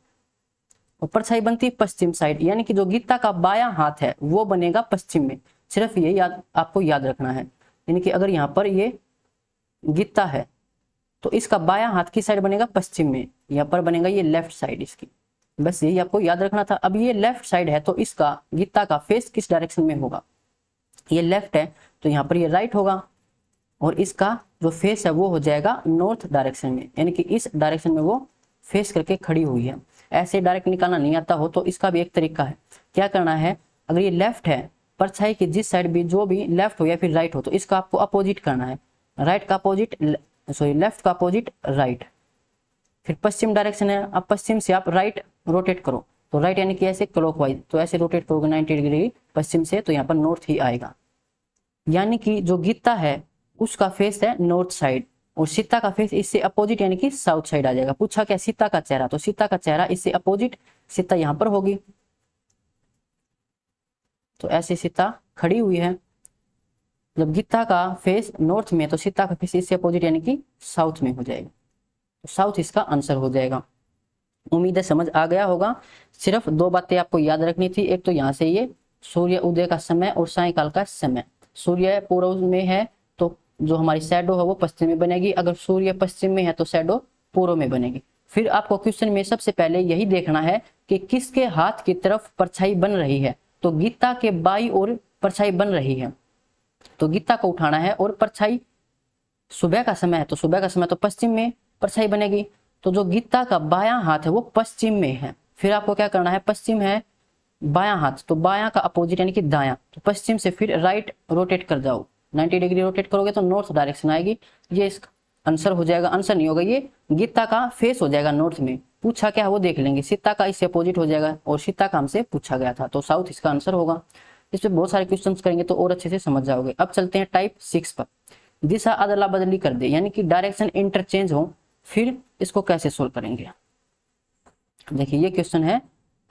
और परछाई बनती है पश्चिम साइड, यानी कि जो गीता का बायां हाथ है वो बनेगा पश्चिम में। सिर्फ ये आपको याद रखना है, यानी कि अगर यहाँ पर ये गीता है तो इसका बायां हाथ की साइड बनेगा पश्चिम में, यहाँ पर बनेगा ये लेफ्ट साइड इसकी, बस यही आपको याद रखना था। अब ये लेफ्ट साइड है तो इसका गीता का फेस किस डायरेक्शन में होगा, ये लेफ्ट है तो यहाँ पर ये राइट होगा, और इसका जो फेस है वो हो जाएगा नॉर्थ डायरेक्शन में, यानी कि इस डायरेक्शन में वो फेस करके खड़ी हुई है। ऐसे डायरेक्ट निकालना नहीं आता हो तो इसका भी एक तरीका है, क्या करना है, अगर ये लेफ्ट है, परछाई की जिस साइड भी जो भी लेफ्ट हो या फिर राइट हो तो इसका आपको अपोजिट करना है, राइट का अपोजिट सॉरी लेफ्ट का अपोजिट राइट। फिर पश्चिम डायरेक्शन है, अब पश्चिम से आप राइट रोटेट करो, तो राइट यानी कि ऐसे क्लॉकवाइज, तो ऐसे रोटेट करोगे 90 डिग्री पश्चिम से, तो यहाँ पर नॉर्थ ही आएगा। यानी कि जो गीता है उसका फेस है नॉर्थ साइड और सीता का फेस इससे अपोजिट यानी कि साउथ साइड आ जाएगा। पूछा क्या, सीता का चेहरा, तो सीता का चेहरा इससे अपोजिट, सीता यहाँ पर होगी, तो ऐसे सीता खड़ी हुई है। जब गीता का फेस नॉर्थ में तो सीता का फेस इससे अपोजिट यानी कि साउथ में हो जाएगा, तो साउथ इसका आंसर हो जाएगा। उम्मीद है समझ आ गया होगा। सिर्फ दो बातें आपको याद रखनी थी, एक तो यहाँ से ये सूर्य उदय का समय और सायंकाल का समय। सूर्य पूर्व में है तो जो हमारी शैडो है वो पश्चिम में बनेगी, अगर सूर्य पश्चिम में है तो शैडो पूर्व में बनेगी। फिर आपको क्वेश्चन में सबसे पहले यही देखना है कि किसके हाथ की तरफ परछाई बन रही है। तो गीता के बाईं ओर परछाई बन रही है, तो गीता को उठाना है। और परछाई सुबह का समय है, तो सुबह का समय तो पश्चिम में परछाई बनेगी, तो जो गीता का बायां हाथ है वो पश्चिम में है। फिर आपको क्या करना है, पश्चिम है बायां हाथ, तो बायां का अपोजिट यानी कि दायां, तो पश्चिम से फिर राइट रोटेट कर जाओ, 90 डिग्री रोटेट करोगे तो नॉर्थ डायरेक्शन आएगी। ये इसका आंसर हो जाएगा, आंसर नहीं होगा, ये गीता का फेस हो जाएगा नॉर्थ में। पूछा क्या वो देख लेंगे, सीता का इससे अपोजिट हो जाएगा और सीता का हमसे पूछा गया था, तो साउथ इसका आंसर होगा। इस पे बहुत सारे क्वेश्चंस करेंगे तो और अच्छे से समझ जाओगे। अब चलते हैं टाइप 6 पर। दिशा अदला बदली कर दे, यानी कि डायरेक्शन इंटरचेंज हो, फिर इसको कैसे सोल्व करेंगे। देखिए ये क्वेश्चन है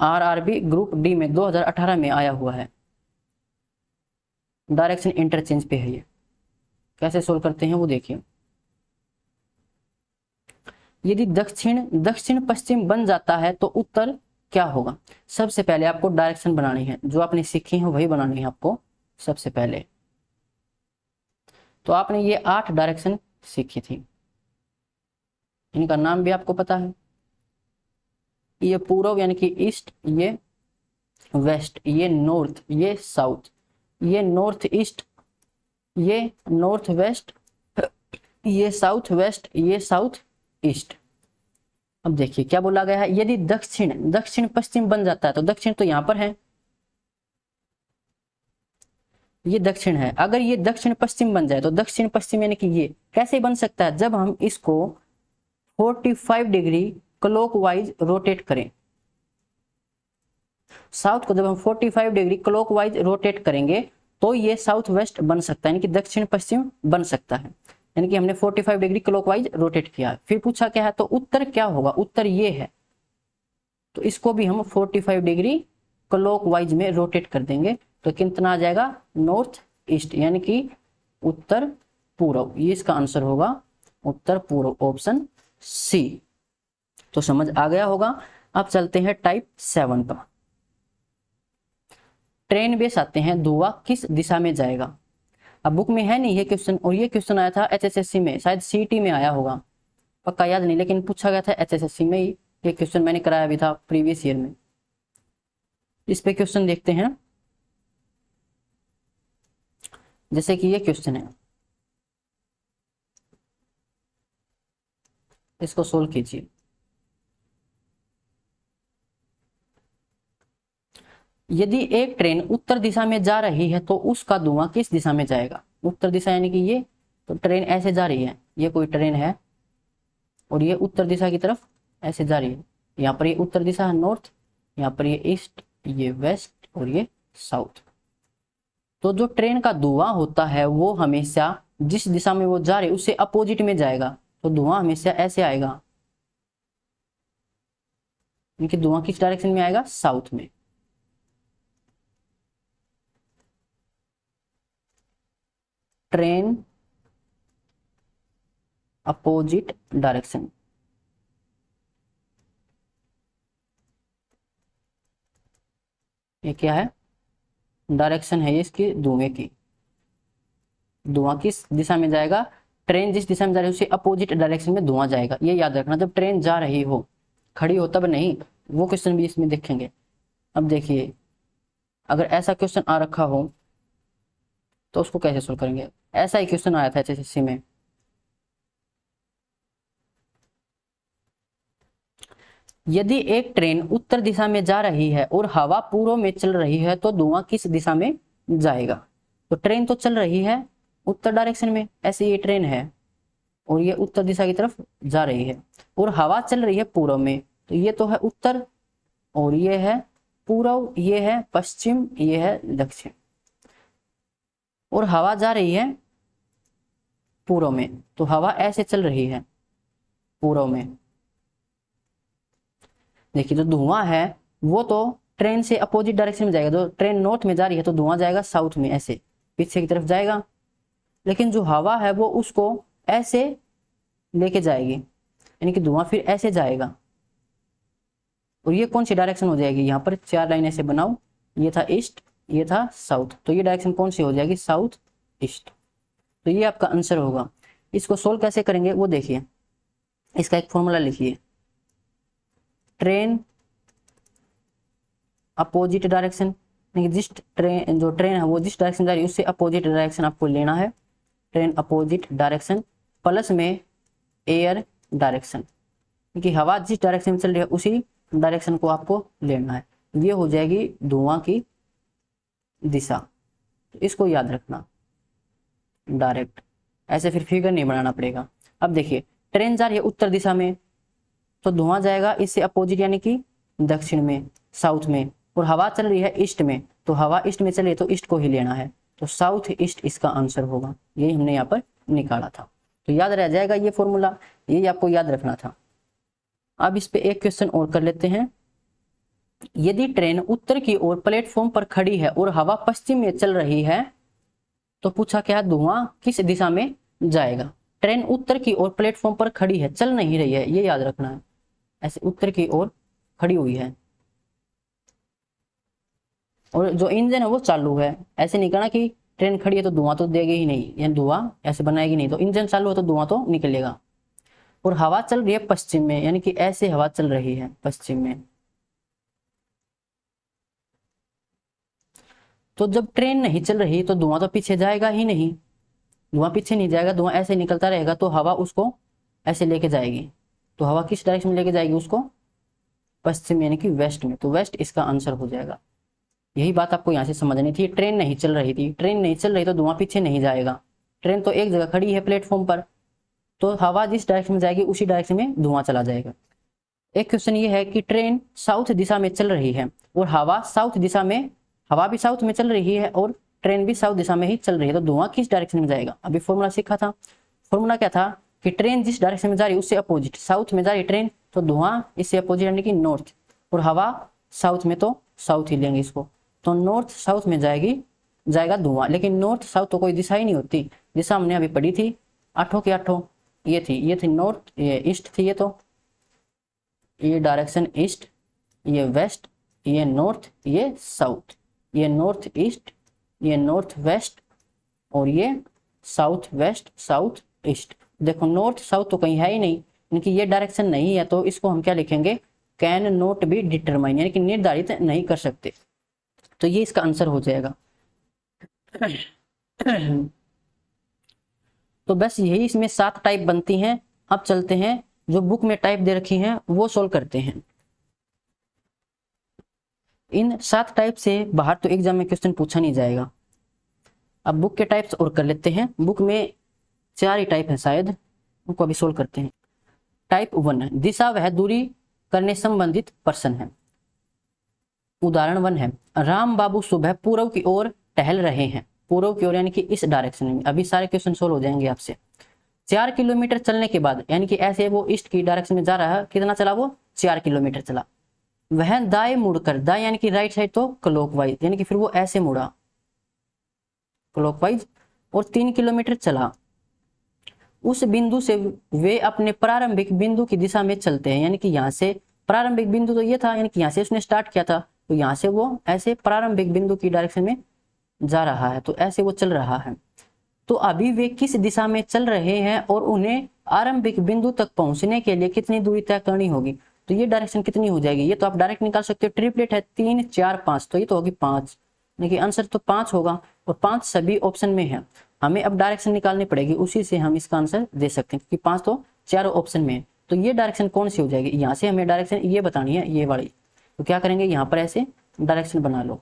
आरआरबी ग्रुप डी में 2018 में आया हुआ है, डायरेक्शन इंटरचेंज पे है ये। कैसे सोल्व करते हैं वो देखिए। यदि दक्षिण दक्षिण पश्चिम बन जाता है तो उत्तर क्या होगा। सबसे पहले आपको डायरेक्शन बनानी है, जो आपने सीखी है वही बनानी है आपको सबसे पहले। तो आपने ये 8 डायरेक्शन सीखी थी, इनका नाम भी आपको पता है। ये पूर्व यानी कि ईस्ट, ये वेस्ट, ये नॉर्थ, ये साउथ, ये नॉर्थ ईस्ट, ये नॉर्थ वेस्ट, ये साउथ वेस्ट, ये साउथ ईस्ट। अब देखिए क्या बोला गया है, यदि दक्षिण दक्षिण पश्चिम बन जाता है, तो दक्षिण तो यहां पर है, ये दक्षिण है। अगर ये दक्षिण पश्चिम बन जाए तो दक्षिण पश्चिम यानी कि ये कैसे बन सकता है, जब हम इसको 45 डिग्री क्लॉकवाइज रोटेट करें। साउथ को जब हम 45 डिग्री क्लॉकवाइज रोटेट करेंगे तो ये साउथ वेस्ट बन सकता है, यानी कि दक्षिण पश्चिम बन सकता है। यानी कि हमने 45 डिग्री क्लॉकवाइज रोटेट किया। फिर पूछा क्या है, तो उत्तर क्या होगा, उत्तर ये है, तो इसको भी हम 45 डिग्री क्लॉकवाइज में रोटेट कर देंगे, तो कितना आ जाएगा, नॉर्थ ईस्ट, यानी कि उत्तर पूर्व। ये इसका आंसर होगा उत्तर पूर्व, ऑप्शन सी। तो समझ आ गया होगा। अब चलते हैं टाइप 7 पर। ट्रेन बेस आते हैं, धुआं किस दिशा में जाएगा। अब बुक में है नहीं ये क्वेश्चन, और ये क्वेश्चन आया था एचएसएससी में, शायद सीटी में आया होगा, पक्का याद नहीं, लेकिन पूछा गया था एचएसएससी में ही। ये क्वेश्चन मैंने कराया भी था प्रीवियस ईयर में। इस पे क्वेश्चन देखते हैं, जैसे कि ये क्वेश्चन है, इसको सोल्व कीजिए। यदि एक ट्रेन उत्तर दिशा में जा रही है तो उसका धुआं किस दिशा में जाएगा। उत्तर दिशा यानी कि ये, तो ट्रेन ऐसे जा रही है, ये कोई ट्रेन है और ये उत्तर दिशा की तरफ ऐसे जा रही है। यहाँ पर ये उत्तर दिशा है नॉर्थ, यहाँ पर ये ईस्ट, ये वेस्ट और ये साउथ। तो जो ट्रेन का धुआं होता है वो हमेशा जिस दिशा में वो जा रही है उससे अपोजिट में जाएगा, तो धुआं हमेशा ऐसे आएगा, यानी धुआं किस डायरेक्शन में आएगा, साउथ में। ट्रेन अपोजिट डायरेक्शन, ये क्या है, डायरेक्शन है ये इसकी धुएं की। धुआं किस दिशा में जाएगा, ट्रेन जिस दिशा में जा रही है उससे अपोजिट डायरेक्शन में धुआं जाएगा, ये याद रखना। जब ट्रेन जा रही हो, खड़ी हो तब नहीं, वो क्वेश्चन भी इसमें देखेंगे। अब देखिए अगर ऐसा क्वेश्चन आ रखा हो तो उसको कैसे सोल्व करेंगे। ऐसा ही क्वेश्चन आया था एचएसएससी में, यदि एक ट्रेन उत्तर दिशा में जा रही है और हवा पूर्व में चल रही है तो धुआं किस दिशा में जाएगा। तो ट्रेन तो चल रही है उत्तर डायरेक्शन में, ऐसे ये ट्रेन है और ये उत्तर दिशा की तरफ जा रही है, और हवा चल रही है पूर्व में, तो ये तो है उत्तर और ये है पूर्व, ये है पश्चिम, ये है दक्षिण, और हवा जा रही है पूर्व में, तो हवा ऐसे चल रही है पूर्व में। देखिए जो धुआं है वो तो ट्रेन से अपोजिट डायरेक्शन में जाएगा, जो ट्रेन नॉर्थ में जा रही है तो धुआं जाएगा साउथ में, ऐसे पीछे की तरफ जाएगा। लेकिन जो हवा है वो उसको ऐसे लेके जाएगी, यानी कि धुआं फिर ऐसे जाएगा, और ये कौन सी डायरेक्शन हो जाएगी, यहाँ पर 4 लाइन ऐसे बनाओ, ये था ईस्ट, ये था साउथ, तो ये डायरेक्शन कौन सी हो जाएगी, साउथ ईस्ट। तो ये आपका आंसर होगा। इसको सोल्व कैसे करेंगे वो देखिए, इसका एक फॉर्मूला लिखिए, ट्रेन अपोजिट डायरेक्शन, जिस ट्रेन जो ट्रेन है वो जिस डायरेक्शन जा रही है उससे अपोजिट डायरेक्शन आपको लेना है, ट्रेन अपोजिट डायरेक्शन प्लस में एयर डायरेक्शन, क्योंकि हवा जिस डायरेक्शन में चल रही है उसी डायरेक्शन को आपको लेना है। ये हो जाएगी धुआं की दिशा, तो इसको याद रखना डायरेक्ट, ऐसे फिर फिगर नहीं बनाना पड़ेगा। अब देखिए ट्रेन जा रही है उत्तर दिशा में, तो धुआं जाएगा इससे अपोजिट यानी कि दक्षिण में, साउथ में, और हवा चल रही है ईस्ट में, तो हवा ईस्ट में चल रही है तो ईस्ट को ही लेना है, तो साउथ ईस्ट इसका आंसर होगा। यही हमने यहाँ पर निकाला था, तो याद रह जाएगा ये फॉर्मूला, यही आपको याद रखना था। अब इस पे एक क्वेश्चन और कर लेते हैं। यदि ट्रेन उत्तर की ओर प्लेटफॉर्म पर खड़ी है और हवा पश्चिम में चल रही है, तो पूछा क्या, धुआं किस दिशा में जाएगा। ट्रेन उत्तर की ओर प्लेटफॉर्म पर खड़ी है, चल नहीं रही है, ये याद रखना है, ऐसे उत्तर की ओर खड़ी हुई है और जो इंजन है वो चालू है। ऐसे नहीं कहना कि ट्रेन खड़ी है तो धुआं तो देगी ही नहीं, यानी धुआं ऐसे बनाएगी नहीं, तो इंजन चालू है तो धुआं तो निकलेगा। और हवा चल रही है पश्चिम में, यानी कि ऐसे हवा चल रही है पश्चिम में, तो जब ट्रेन नहीं चल रही तो धुआं तो पीछे जाएगा ही नहीं, धुआं पीछे नहीं जाएगा, धुआं ऐसे निकलता रहेगा, तो हवा उसको ऐसे लेके जाएगी। तो हवा किस डायरेक्शन में लेके जाएगी उसको, पश्चिम यानी कि वेस्ट में, तो वेस्ट इसका आंसर हो जाएगा। यही बात आपको यहाँ से समझनी थी। ट्रेन नहीं चल रही थी, ट्रेन नहीं चल रही तो धुआं पीछे नहीं जाएगा, ट्रेन तो एक जगह खड़ी है प्लेटफॉर्म पर, तो हवा जिस डायरेक्शन में जाएगी उसी डायरेक्शन में धुआं चला जाएगा। एक क्वेश्चन ये है कि ट्रेन साउथ दिशा में चल रही है और हवा साउथ दिशा में, हवा भी साउथ में चल रही है और ट्रेन भी साउथ दिशा में ही चल रही है, तो धुआं किस डायरेक्शन में जाएगा। अभी फॉर्मूला सीखा था, फॉर्मूला क्या था कि ट्रेन जिस डायरेक्शन में जा रही है उससे अपोजिट, साउथ में जा रही ट्रेन तो धुआं इससे अपोजिट यानी कि नॉर्थ, और हवा साउथ में तो साउथ ही लेंगे इसको, तो नॉर्थ साउथ में जाएगा धुआं। लेकिन नॉर्थ साउथ तो कोई दिशा ही नहीं होती, दिशा हमने अभी पढ़ी थी आठों की आठों, ये थी नॉर्थ, ये ईस्ट थी, ये डायरेक्शन ईस्ट, ये वेस्ट, ये नॉर्थ, ये साउथ, ये नॉर्थ ईस्ट, ये नॉर्थ वेस्ट, और ये साउथ वेस्ट साउथ ईस्ट। देखो नॉर्थ साउथ तो कहीं है ही नहीं, क्योंकि ये डायरेक्शन नहीं है, तो इसको हम क्या लिखेंगे, कैन नॉट बी डिटरमाइन, यानी कि निर्धारित नहीं कर सकते, तो ये इसका आंसर हो जाएगा। तो बस यही इसमें 7 टाइप बनती हैं। अब चलते हैं जो बुक में टाइप दे रखी हैं वो सोल्व करते हैं। इन 7 टाइप से बाहर तो एग्जाम में क्वेश्चन पूछा नहीं जाएगा। अब बुक के टाइप्स और कर लेते हैं। बुक में 4 ही टाइप है शायद, उनको अभी सोल्व करते हैं। टाइप 1 दिशा वह दूरी करने संबंधित प्रश्न है। उदाहरण 1 है, राम बाबू सुबह पूर्व की ओर टहल रहे हैं, पूर्व की ओर यानी कि इस डायरेक्शन में। अभी सारे क्वेश्चन सोल्व हो जाएंगे आपसे। 4 किलोमीटर चलने के बाद, यानी कि ऐसे वो ईस्ट की डायरेक्शन में जा रहा है, कितना चला वो, 4 किलोमीटर चला। वह दाएं मुड़कर, दाएं यानी कि राइट साइड तो क्लॉकवाइज, यानी कि फिर वो ऐसे मुड़ा क्लॉकवाइज, और 3 किलोमीटर चला। उस बिंदु से वे अपने प्रारंभिक बिंदु की दिशा में चलते हैं, यानी कि यहाँ से प्रारंभिक बिंदु तो ये था, यानी कि यहाँ से उसने स्टार्ट किया था, तो यहाँ से वो ऐसे प्रारंभिक बिंदु की डायरेक्शन में जा रहा है, तो ऐसे वो चल रहा है। तो अभी वे किस दिशा में चल रहे हैं और उन्हें आरंभिक बिंदु तक पहुंचने के लिए कितनी दूरी तय करनी होगी, तो ये डायरेक्शन कितनी हो जाएगी, ये तो आप डायरेक्ट निकाल सकते हो। ट्रिपलेट है 3 4 5, तो ये तो होगी 5, यानी आंसर तो 5 होगा, और 5 सभी ऑप्शन में है। हमें अब डायरेक्शन निकालनी पड़ेगी, उसी से हम इसका आंसर दे सकते हैं, क्योंकि 5 तो चारों ऑप्शन में है। तो ये डायरेक्शन कौन सी हो जाएगी, यहाँ से हमें डायरेक्शन ये बतानी है, ये वाली। तो क्या करेंगे, यहाँ पर ऐसे डायरेक्शन बना लो,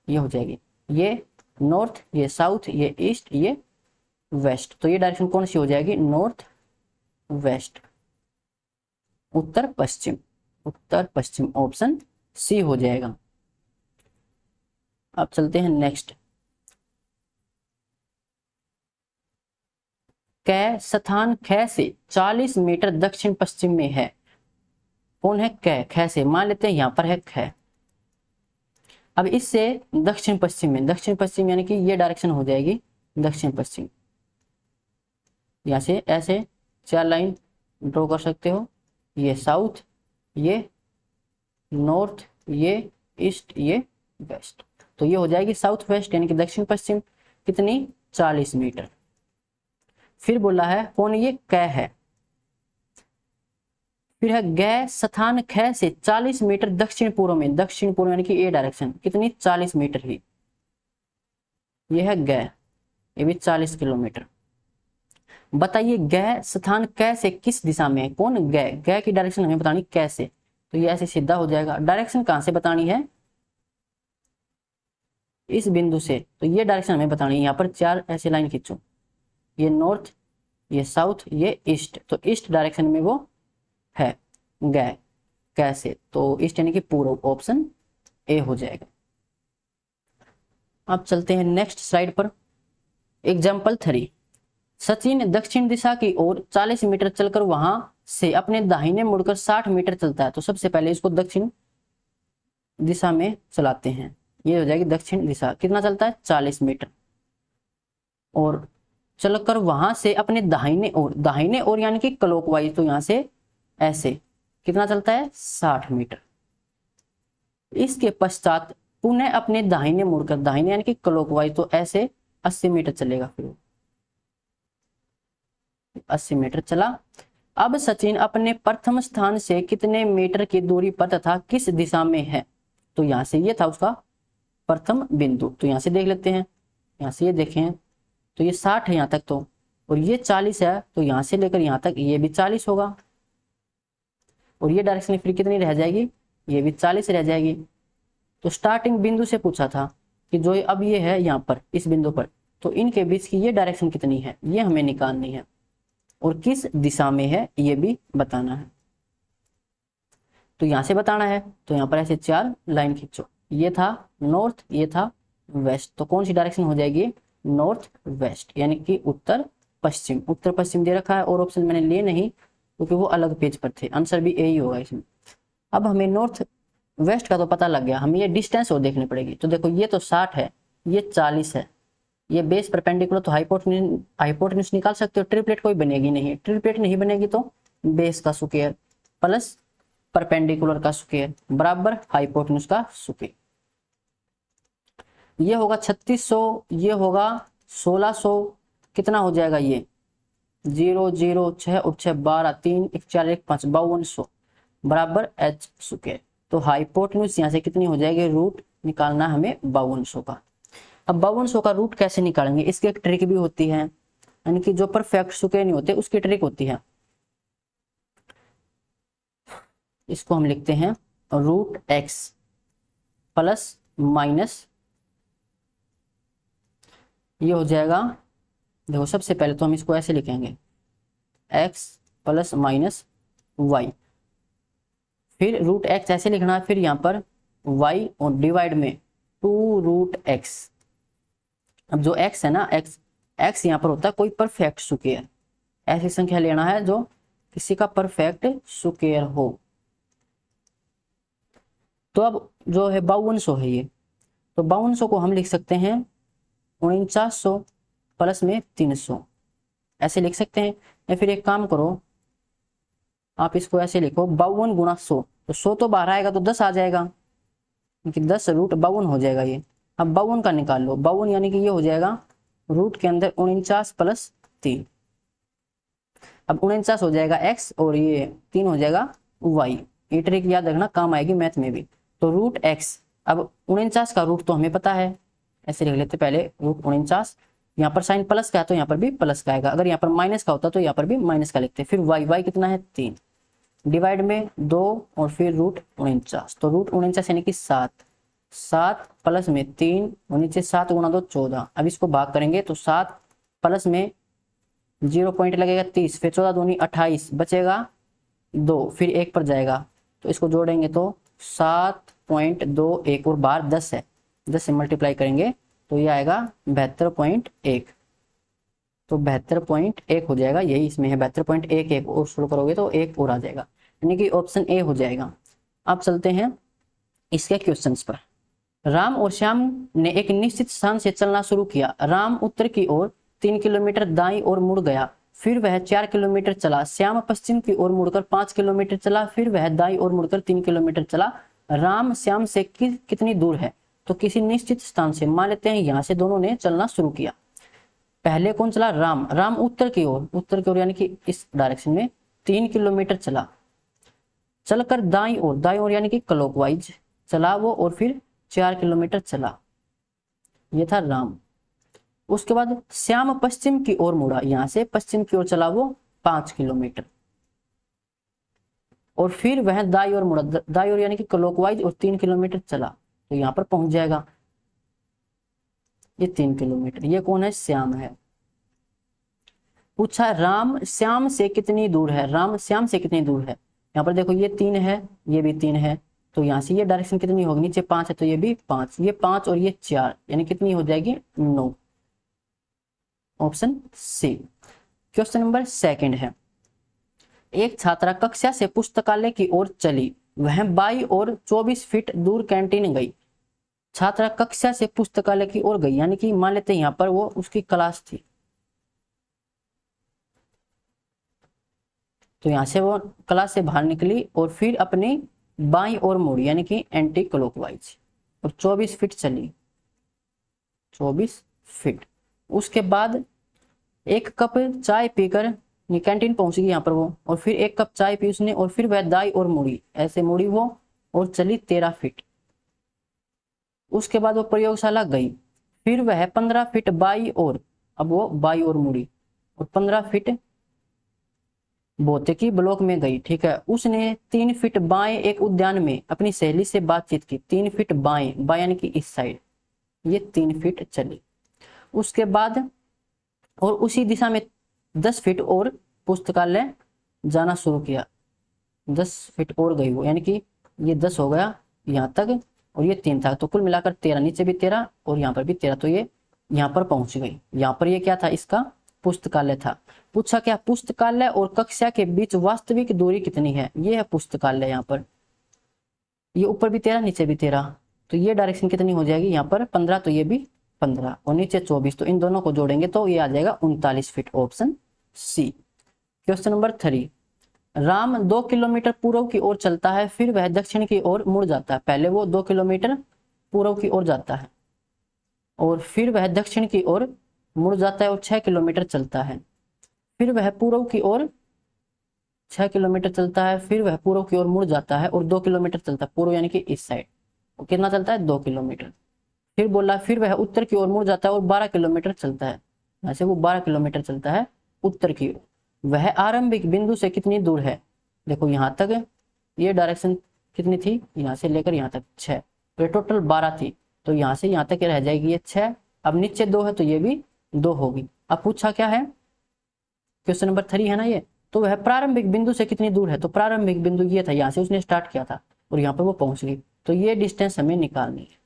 ये हो जाएगी, ये नॉर्थ, ये साउथ, ये ईस्ट, ये वेस्ट। तो ये डायरेक्शन कौन सी हो जाएगी, नॉर्थ वेस्ट, उत्तर पश्चिम, उत्तर पश्चिम, ऑप्शन सी हो जाएगा। अब चलते हैं नेक्स्ट। कै स्थान ख से 40 मीटर दक्षिण पश्चिम में है। कौन है, कै, ख से मान लेते हैं यहाँ पर है ख। अब इससे दक्षिण पश्चिम में, दक्षिण पश्चिम यानी कि ये डायरेक्शन हो जाएगी दक्षिण पश्चिम। यहाँ से ऐसे 4 लाइन ड्रॉ कर सकते हो, ये साउथ, ये नॉर्थ, ये ईस्ट, ये वेस्ट। तो ये हो जाएगी साउथ वेस्ट यानी कि दक्षिण पश्चिम, कितनी 40 मीटर। फिर बोला है कौन, ये कै है। फिर है गै स्थान ख से 40 मीटर दक्षिण पूर्व में, दक्षिण पूर्व यानी कि ए डायरेक्शन, कितनी 40 मीटर ही। ये है गै, ये भी 40 किलोमीटर। बताइए गै स्थान कै से किस दिशा में है, कौन गै, गै की डायरेक्शन हमें बतानी कैसे। तो ये ऐसे सीधा हो जाएगा। डायरेक्शन कहां से बतानी है, इस बिंदु से। तो ये डायरेक्शन हमें बतानी है। यहाँ पर 4 ऐसे लाइन खींचो, ये नॉर्थ, ये साउथ, ये ईस्ट। तो ईस्ट डायरेक्शन में वो है गै, कैसे, तो ईस्ट यानी कि पूर्व, ऑप्शन ए हो जाएगा। अब चलते हैं नेक्स्ट स्लाइड पर। एग्जाम्पल 3, सचिन दक्षिण दिशा की ओर 40 मीटर चलकर वहां से अपने दाहिने मुड़कर 60 मीटर चलता है। तो सबसे पहले इसको दक्षिण दिशा में चलाते हैं। ये हो जाएगी दक्षिण दिशा, कितना चलता है 40 मीटर। और चलकर वहां से अपने दाहिने ओर, दाहिने ओर यानी कि क्लॉकवाइज, तो यहां से ऐसे कितना चलता है 60 मीटर। इसके पश्चात पुनः अपने दाहिने मुड़कर, दाहिने यानी कि क्लॉकवाइज, तो ऐसे 80 मीटर चलेगा। फिर 80 मीटर चला। अब सचिन अपने प्रथम स्थान से कितने मीटर की दूरी पर तथा किस दिशा में है। तो यहां से ये था उसका प्रथम बिंदु, तो यहां से देख लेते हैं। यहां से ये देखें तो ये 60 है यहाँ तक, तो और ये 40 है, तो यहां से लेकर यहां तक ये भी 40 होगा। और ये डायरेक्शन फिर कितनी रह जाएगी, ये भी 40 रह जाएगी। तो स्टार्टिंग बिंदु से पूछा था कि जो अब ये है यहाँ पर इस बिंदु पर, तो इनके बीच की ये डायरेक्शन कितनी है, ये हमें निकालनी है। और किस दिशा में है ये भी बताना है। तो यहां से बताना है, तो यहाँ पर ऐसे 4 लाइन खींचो। ये था नॉर्थ, ये था वेस्ट, तो कौन सी डायरेक्शन हो जाएगी, नॉर्थ वेस्ट यानी कि उत्तर पश्चिम। उत्तर पश्चिम दे रखा है और ऑप्शन मैंने लिए नहीं क्योंकि वो अलग पेज पर थे, आंसर भी यही होगा इसमें। अब हमें नॉर्थ वेस्ट का तो पता लग गया, हमें ये डिस्टेंस और देखनी पड़ेगी। तो देखो ये तो 60 है, ये 40 है, ये बेस परपेंडिकुलर, तो हाइपोटेन्यूज निकाल सकते हो। ट्रिपलेट कोई बनेगी नहीं, ट्रिपलेट नहीं बनेगी तो बेस का स्क्वायर प्लस परपेंडिकुलर का स्क्वायर बराबर हाइपोटेन्यूज का स्क्वायर। ये होगा 3600, ये होगा 1600, कितना हो जाएगा ये 0 0 6 और 6 12 3 1 4 1 5 5200 बराबर h स्क्वायर। तो हाइपोटेन्यूज यहाँ से कितनी हो जाएगी, रूट निकालना हमें 5200 का। अब 5200 का रूट कैसे निकालेंगे, इसकी एक ट्रिक भी होती है, यानी कि जो परफेक्ट स्क्वायर नहीं होते उसकी ट्रिक होती है। इसको हम लिखते हैं रूट x प्लस माइनस, ये हो जाएगा, देखो सबसे पहले तो हम इसको ऐसे लिखेंगे x प्लस माइनस y, फिर रूट x ऐसे लिखना है, फिर यहाँ पर y और डिवाइड में 2 रूट x। अब जो x है ना, x यहाँ पर होता है कोई परफेक्ट स्क्वायर, ऐसी संख्या लेना है जो किसी का परफेक्ट स्क्वायर हो। तो अब जो है 5200 है ये, तो 5200 को हम लिख सकते हैं 4900 प्लस में 300, ऐसे लिख सकते हैं। या फिर एक काम करो, आप इसको ऐसे लिखो 52 गुणा 100, तो 100 तो बाहर आएगा तो 10 आ जाएगा, क्योंकि 10 रूट 52 हो जाएगा ये। अब 52 का निकाल लो, 52 यानी कि ये हो जाएगा रूट के अंदर 49 प्लस 3। अब 49 हो जाएगा x और ये 3 हो जाएगा y। ये ट्रिक याद रखना, काम आएगी मैथ में भी। तो रूट x, अब 49 का रूट तो हमें पता है, ऐसे लिख लेते पहले रूट 49। यहाँ पर साइन प्लस का है तो यहाँ पर भी प्लस का आएगा, अगर यहाँ पर माइनस का होता तो यहाँ पर भी माइनस का लिखते। फिर y कितना है 3 डिवाइड में 2 और फिर रूट 49, तो रूट 49 यानी कि 7 प्लस में 3 और नीचे 7 गुणा 2 14। अब इसको भाग करेंगे तो 7 प्लस में 0 पॉइंट लगेगा 30, फिर 14 दूनी 28, बचेगा 2, फिर 1 पर जाएगा, तो इसको जोड़ेंगे तो 7.21 और बाहर 10 है, 10 से मल्टीप्लाई करेंगे तो ये आएगा 72.1। तो 72.1 हो जाएगा, यही इसमें है 72.11 और शुरू करोगे तो 1 और आ जाएगा, यानी कि ऑप्शन ए हो जाएगा। अब चलते हैं इसके क्वेश्चंस पर। राम और श्याम ने एक निश्चित स्थान से चलना शुरू किया। राम उत्तर की ओर 3 किलोमीटर दाईं ओर मुड़ गया, फिर वह 4 किलोमीटर चला। श्याम पश्चिम की ओर मुड़कर 5 किलोमीटर चला, फिर वह दाईं ओर मुड़कर 3 किलोमीटर चला। राम श्याम से कितनी दूर है, तो किसी निश्चित स्थान से, मान लेते हैं यहां से दोनों ने चलना शुरू किया। पहले कौन चला, राम। राम उत्तर की ओर यानी कि इस डायरेक्शन में 3 किलोमीटर चला। चलकर दाईं ओर यानी कि क्लॉकवाइज चला वो, और फिर 4 किलोमीटर चला। ये था राम। उसके बाद श्याम पश्चिम की ओर मुड़ा, यहां से पश्चिम की ओर चला वो 5 किलोमीटर, और फिर वह दाईं ओर मुड़ा, दाईं ओर यानी कि क्लॉकवाइज, और 3 किलोमीटर चला, तो यहां पर पहुंच जाएगा। ये 3 किलोमीटर। ये कौन है, श्याम है। पूछा राम श्याम से कितनी दूर है, राम श्याम से कितनी दूर है। यहाँ पर देखो ये 3 है, ये भी 3 है, तो यहाँ से ये डायरेक्शन कितनी होगी, नीचे 5 है तो ये भी 5, ये 5 और ये 4, यानी कितनी हो जाएगी 9। Option C. क्वेश्चन नंबर 2 है, एक छात्रा कक्षा से पुस्तकालय की ओर चली, वह बाईं ओर 24 फीट दूर कैंटीन गई। छात्रा कक्षा से पुस्तकालय की ओर गई, यानी कि मान लेते हैं यहाँ पर वो उसकी क्लास थी, तो यहां से वो क्लास से बाहर निकली और फिर अपनी बाईं ओर मुड़ी, यानी कि एंटी क्लॉकवाइज, और 24 फीट चली, 24 फीट। उसके बाद एक कप चाय पीकर कैंटीन पहुंच गई यहाँ पर वो, और फिर एक कप चाय पी उसने, और फिर वह दाईं ओर मुड़ी, ऐसे मुड़ी वो और चली 13 फीट। उसके बाद वो प्रयोगशाला गई, फिर वह 15 फीट बाईं ओर, अब वो बाईं ओर मुड़ी और 15 फीट भौतिकी ब्लॉक में गई। ठीक है, उसने 3 फीट बाएं एक उद्यान में अपनी सहेली से बातचीत की। 3 फीट बाएं, बाएं यानी कि इस साइड, ये 3 फीट चली। उसके बाद और उसी दिशा में 10 फीट और पुस्तकालय जाना शुरू किया। 10 फीट और गई वो, यानी कि ये 10 हो गया यहाँ तक, और ये 3 था, तो कुल मिलाकर 13, नीचे भी 13 और यहाँ पर भी 13, तो ये यहाँ पर पहुंच गई। यहाँ पर ये क्या था, इसका पुस्तकालय था। पूछा क्या, पुस्तकालय और कक्षा के बीच वास्तविक दूरी कितनी है। ये है पुस्तकालय, यहाँ पर ये ऊपर भी 13 नीचे भी 13, तो ये डायरेक्शन कितनी हो जाएगी, यहाँ पर 15, तो ये भी 15 और नीचे 24, तो इन दोनों को जोड़ेंगे तो ये आ जाएगा 39 feet. Option C. Question number 3, Ram 2 kilometre पूर्व की ओर चलता है, फिर वह दक्षिण की ओर मुड़ जाता है। पहले वो 2 किलोमीटर पूर्व की ओर जाता है, और फिर वह दक्षिण की ओर मुड़ जाता है और 6 किलोमीटर चलता है। फिर वह पूर्व की ओर 6 किलोमीटर चलता है, फिर वह पूर्व की ओर मुड़ जाता है और 2 किलोमीटर चलता है, पूर्व यानी कि इस साइड, और कितना चलता है 2 किलोमीटर। फिर बोला फिर वह उत्तर की ओर मुड़ जाता है और 12 किलोमीटर चलता है, ऐसे वो 12 किलोमीटर चलता है उत्तर की ओर। वह आरंभिक बिंदु से कितनी दूर है, देखो यहाँ तक ये डायरेक्शन कितनी थी, यहाँ से लेकर यहाँ तक 6, तो टोटल 12 थी, तो यहाँ से यहाँ तक रह जाएगी ये 6। अब नीचे 2 है तो ये भी 2 होगी। अब पूछा क्या है, क्वेश्चन नंबर 3 है ना ये, तो वह प्रारंभिक बिंदु से कितनी दूर है, तो प्रारंभिक बिंदु ये था, यहाँ से उसने स्टार्ट किया था और यहाँ पर वो पहुंच गई, तो ये डिस्टेंस हमें निकालनी है।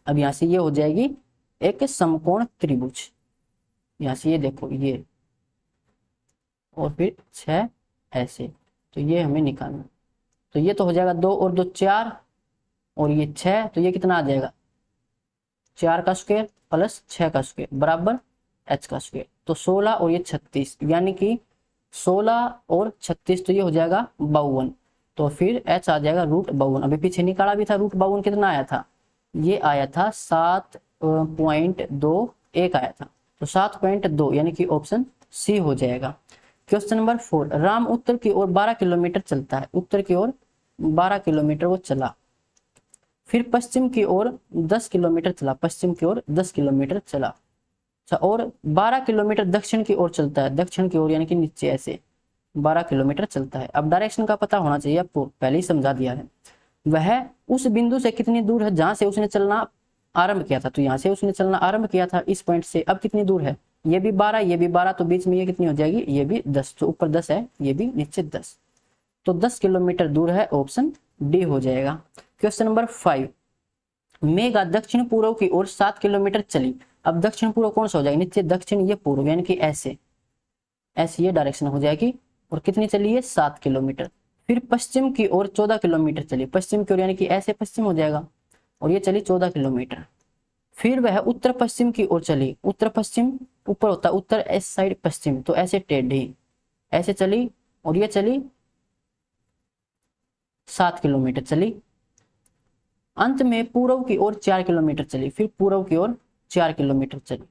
अब यहाँ से ये हो जाएगी एक समकोण त्रिभुज, यहाँ से ये देखो ये, और फिर 6 ऐसे, तो ये हमें निकालना, तो ये तो हो जाएगा 2 और 2 4, और ये 6, तो ये कितना आ जाएगा 4 का स्क्वायर प्लस 6 का स्क्वायर बराबर h का स्क्वायर, तो 16 और ये 36, यानी कि 16 और 36, तो ये हो जाएगा 52, तो फिर h आ जाएगा √52। अभी पीछे निकाला भी था, √52 कितना आया था, ये आया था 7.21 आया था, तो 7.2 यानी कि ऑप्शन सी हो जाएगा। क्वेश्चन नंबर 4, राम उत्तर की ओर 12 किलोमीटर चलता है, उत्तर की ओर 12 किलोमीटर वो चला, फिर पश्चिम की ओर 10 किलोमीटर चला, पश्चिम की ओर 10 किलोमीटर चला, और 12 किलोमीटर दक्षिण की ओर चलता है, दक्षिण की ओर यानी कि नीचे ऐसे 12 किलोमीटर चलता है। अब डायरेक्शन का पता होना चाहिए, आपको पहले ही समझा दिया है। वह उस बिंदु से कितनी दूर है जहां से उसने चलना आरंभ किया था, तो यहाँ से उसने चलना आरंभ किया था इस पॉइंट से, अब कितनी दूर है, ये भी 12 ये भी 12, तो बीच में ये कितनी हो जाएगी, ये भी 10, तो ऊपर 10 है ये भी नीचे 10, तो 10 किलोमीटर दूर है, ऑप्शन डी हो जाएगा। क्वेश्चन नंबर 5, मेघा दक्षिण पूर्व की ओर 7 किलोमीटर चली। अब दक्षिण पूर्व कौन सा हो जाएगा, नीचे दक्षिण ये पूर्व, यानी कि ऐसे ऐसे ये डायरेक्शन हो जाएगी, और कितनी चली है 7 किलोमीटर। फिर पश्चिम की ओर 14 किलोमीटर चली, पश्चिम की ओर यानी कि ऐसे पश्चिम हो जाएगा, और ये चली 14 किलोमीटर। फिर वह उत्तर पश्चिम की ओर चली, उत्तर पश्चिम ऊपर होता है, उत्तर इस साइड पश्चिम, तो ऐसे टेढ़ी ऐसे चली, और ये चली 7 किलोमीटर चली। अंत में पूर्व की ओर 4 किलोमीटर चली, फिर पूर्व की ओर 4 किलोमीटर चली।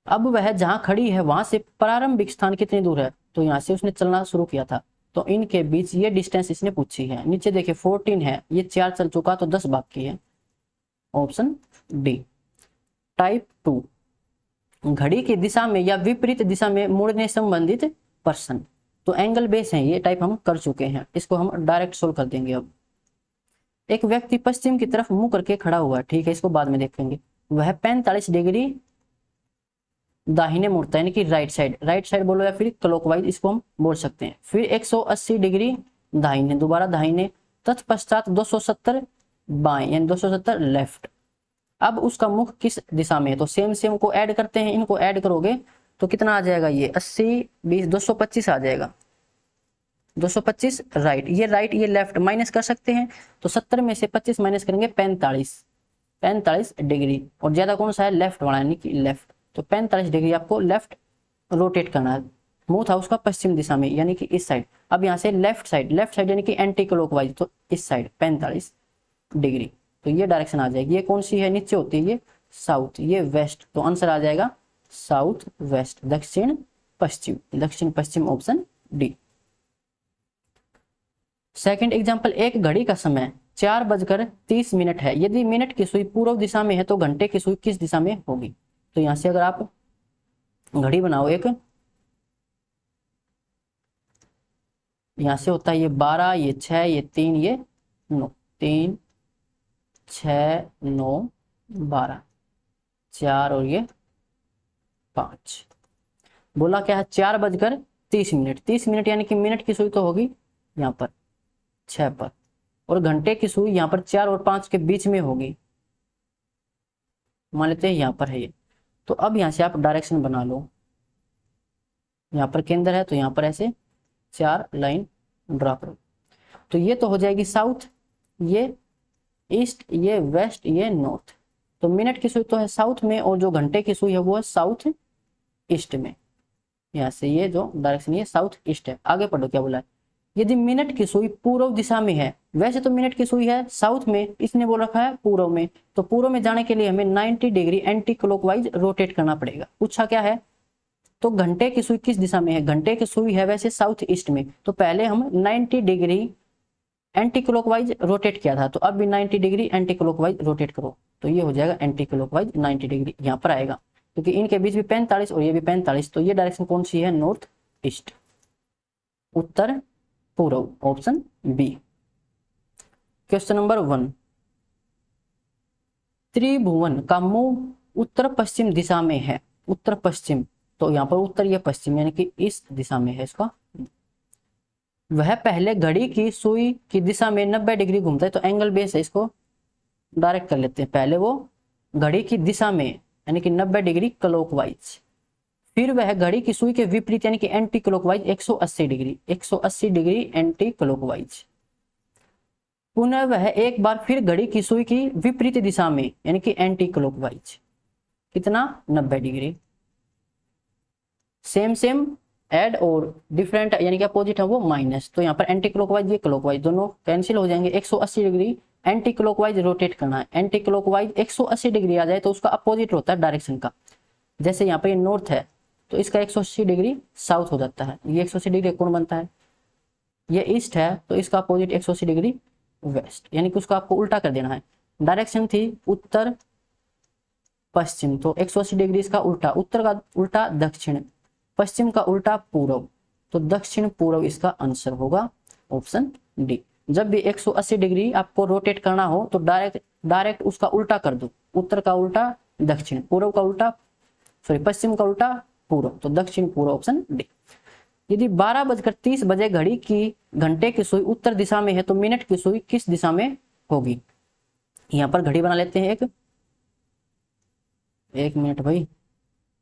अब वह जहां खड़ी है वहां से प्रारंभिक स्थान कितनी दूर है, तो यहां से उसने चलना शुरू किया था, तो इनके बीच ये डिस्टेंस इसने पूछी है। नीचे देखिए 14 है, ये 4 चल चुका तो 10 बाकी है, ऑप्शन डी। टाइप 2, घड़ी की दिशा में या विपरीत दिशा में मुड़ने संबंधित प्रश्न। तो एंगल बेस है, ये टाइप हम कर चुके हैं, इसको हम डायरेक्ट सोल्व कर देंगे। अब एक व्यक्ति पश्चिम की तरफ मुंह करके खड़ा हुआ है, ठीक है, इसको बाद में देखेंगे। वह 45 डिग्री दाहिने मुड़ता है, यानी कि राइट साइड बोलो या फिर क्लॉकवाइज इसको हम बोल सकते हैं। फिर 180 डिग्री दाहिने, दोबारा दाहिने, तत्पश्चात 270 बाएं यानी 270 लेफ्ट। अब उसका मुख किस दिशा में है, तो सेम को ऐड करते हैं, इनको ऐड करोगे तो कितना आ जाएगा, ये 80 20 225 आ जाएगा। 225 राइट, ये लेफ्ट माइनस कर सकते हैं, तो 70 में से 25 माइनस करेंगे 45 डिग्री, और ज्यादा कौन सा है, लेफ्ट वाला, यानी कि लेफ्ट। तो 45 डिग्री आपको लेफ्ट रोटेट करना है। मुंह था उसका पश्चिम दिशा में, यानी कि इस साइड। अब यहाँ से लेफ्ट साइड यानी कि एंटी क्लॉकवाइज, तो इस साइड 45 डिग्री, तो ये डायरेक्शन आ जाएगी। ये कौन सी है, नीचे होती है ये साउथ, ये वेस्ट, तो आंसर आ जाएगा साउथ वेस्ट, दक्षिण पश्चिम, ऑप्शन डी। सेकंड एग्जांपल, एक घड़ी का समय 4:30 है। यदि मिनट की सुई पूर्व दिशा में है तो घंटे की सुई किस दिशा में होगी। तो यहां से अगर आप घड़ी बनाओ एक, यहां से होता है ये 12, ये 6, ये 3, ये 9, 3 6 9 12 4 और ये 5। बोला क्या है, 4:30, 30 मिनट यानी कि मिनट की सुई तो होगी यहाँ पर 6 पर, और घंटे की सुई यहाँ पर 4 और 5 के बीच में होगी, मान लेते हैं यहाँ पर है ये। तो अब यहाँ से आप डायरेक्शन बना लो, यहाँ पर केंद्र है तो यहाँ पर ऐसे 4 लाइन ड्रा करो। तो ये तो हो जाएगी साउथ, ये ईस्ट, ये वेस्ट, ये नॉर्थ। तो मिनट की सुई तो है साउथ में, और जो घंटे की सुई है वो है साउथ ईस्ट में। यहाँ से ये जो डायरेक्शन ये साउथ ईस्ट है। आगे पढ़ो क्या बोला है, यदि मिनट की सुई पूर्व दिशा में है, वैसे तो मिनट की सुई है साउथ में, इसने बोल रखा है पूर्व में, तो पूर्व में जाने के लिए हमें 90 डिग्री एंटी क्लॉकवाइज रोटेट करना पड़ेगा। पूछा क्या है, तो घंटे की सुई किस दिशा में है, घंटे की सुई है वैसे साउथ ईस्ट में, तो पहले हम 90 डिग्री एंटी क्लॉकवाइज रोटेट किया था, तो अब भी 90 डिग्री एंटी क्लॉकवाइज रोटेट करो, तो ये हो जाएगा एंटी क्लॉकवाइज 90 डिग्री यहाँ पर आएगा, क्योंकि इनके बीच भी 45 और ये भी 45, तो ये डायरेक्शन कौन सी है, नॉर्थ ईस्ट, उत्तर पूर्व, ऑप्शन बी। क्वेश्चन नंबर 1, त्रिभुवन का मुंह उत्तर पश्चिम दिशा में है, उत्तर पश्चिम, तो यहाँ पर उत्तर या पश्चिम यानी कि इस दिशा में है इसका। वह पहले घड़ी की सुई की दिशा में 90 डिग्री घूमता है, तो एंगल बेस है, इसको डायरेक्ट कर लेते हैं। पहले वो घड़ी की दिशा में यानी कि 90 डिग्री क्लॉकवाइज, फिर वह घड़ी की सुई के विपरीत यानी कि anti clockwise 180 degree anti clockwise. पुनः वह एक बार फिर घड़ी की सुई की विपरीत दिशा में यानी कि एंटी क्लॉकवाइज, कितना 90 डिग्री। सेम ऐड और डिफरेंट यानी कि अपोजिट है वो माइनस, तो यहाँ पर एंटी क्लॉकवाइज ये क्लॉकवाइज दोनों कैंसिल हो जाएंगे। 180 डिग्री एंटी क्लॉकवाइज रोटेट करना है, एंटी क्लॉकवाइज 180 डिग्री आ जाए तो उसका अपोजिट होता है डायरेक्शन का। जैसे यहाँ पर ये नॉर्थ है तो इसका 180 डिग्री साउथ हो जाता है, ये 180 डिग्री कौन बनता है, ये ईस्ट है तो इसका अपोजिट 180 डिग्री वेस्ट, यानी कि उसको आपको उल्टा कर देना है। डायरेक्शन थी उत्तर पश्चिम, तो 180 डिग्री इसका उल्टा, उत्तर का उल्टा दक्षिण, पश्चिम का उल्टा पूर्व, तो दक्षिण पूर्व इसका आंसर होगा, ऑप्शन डी। जब भी 180 डिग्री आपको रोटेट करना हो तो डायरेक्ट उसका उल्टा कर दो, उत्तर का उल्टा दक्षिण, पूर्व का उल्टा पश्चिम का उल्टा पूर्व, तो दक्षिण पूर्व, ऑप्शन डी। यदि 12:30 घड़ी की घंटे की सुई उत्तर दिशा में है तो मिनट की सुई किस दिशा में होगी। यहां पर घड़ी बना लेते हैं एक मिनट भाई,